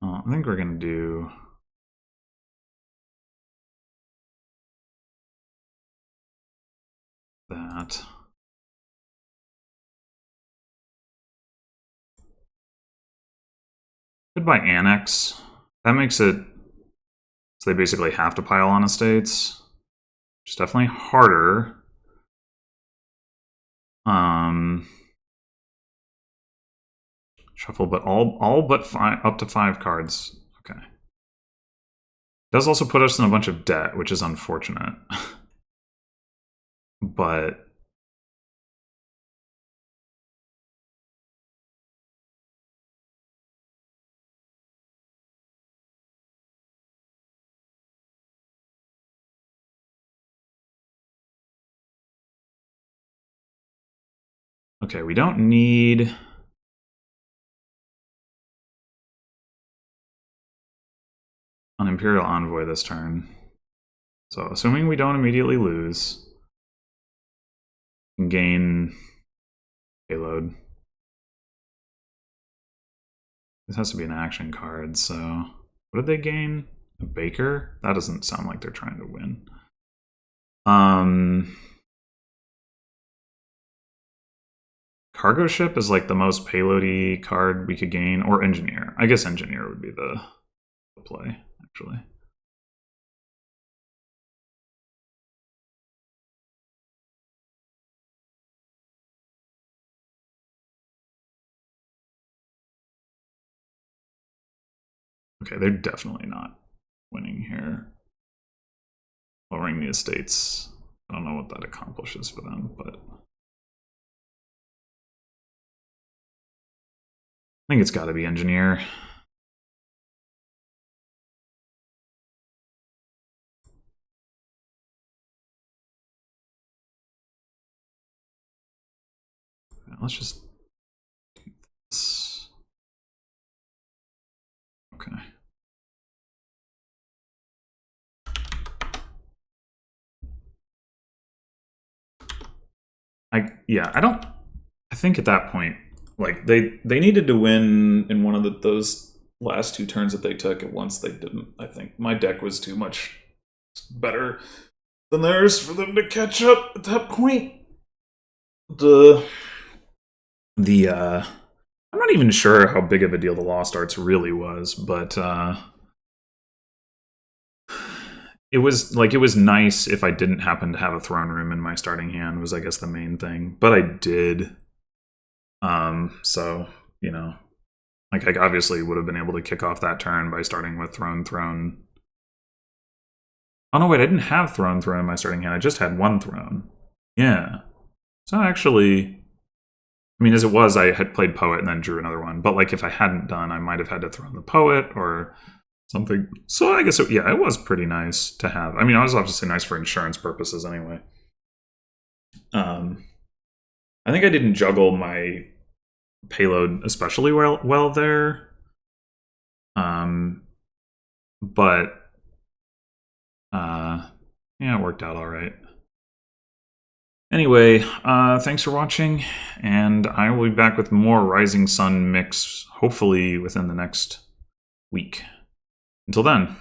I think we're going to do that. Goodbye annex. That makes it so they basically have to pile on estates. It's definitely harder. Shuffle, but all but 5 up to 5 cards. Okay. It does also put us in a bunch of debt, which is unfortunate. But okay, we don't need an Imperial Envoy this turn. So assuming we don't immediately lose, we can gain payload. This has to be an action card, so what did they gain? A Baker? That doesn't sound like they're trying to win. Cargo ship is like the most payloady card we could gain, or engineer. I guess engineer would be the play, actually. Okay, they're definitely not winning here. lowering the estates. I don't know what that accomplishes for them, but I think it's got to be engineer. Let's just do this. Okay. I think at that point, like they needed to win in one of those last 2 turns that they took, and once they didn't, I think my deck was too much better than theirs for them to catch up at that point. I'm not even sure how big of a deal the Lost Arts really was, but it was nice if I didn't happen to have a throne room in my starting hand, was I guess the main thing. But I did. So, you know, like I obviously would have been able to kick off that turn by starting with throne. Oh no, wait, I didn't have throne in my starting hand. I just had 1 throne. Yeah. So actually, I mean, as it was, I had played Poet and then drew another one. But like if I hadn't done, I might have had to throw in the Poet or something. So I guess, it was pretty nice to have. I mean, it was obviously nice for insurance purposes anyway. I think I didn't juggle my payload especially well there. But yeah, it worked out all right. Anyway, thanks for watching, and I will be back with more Rising Sun mix, hopefully within the next week. Until then.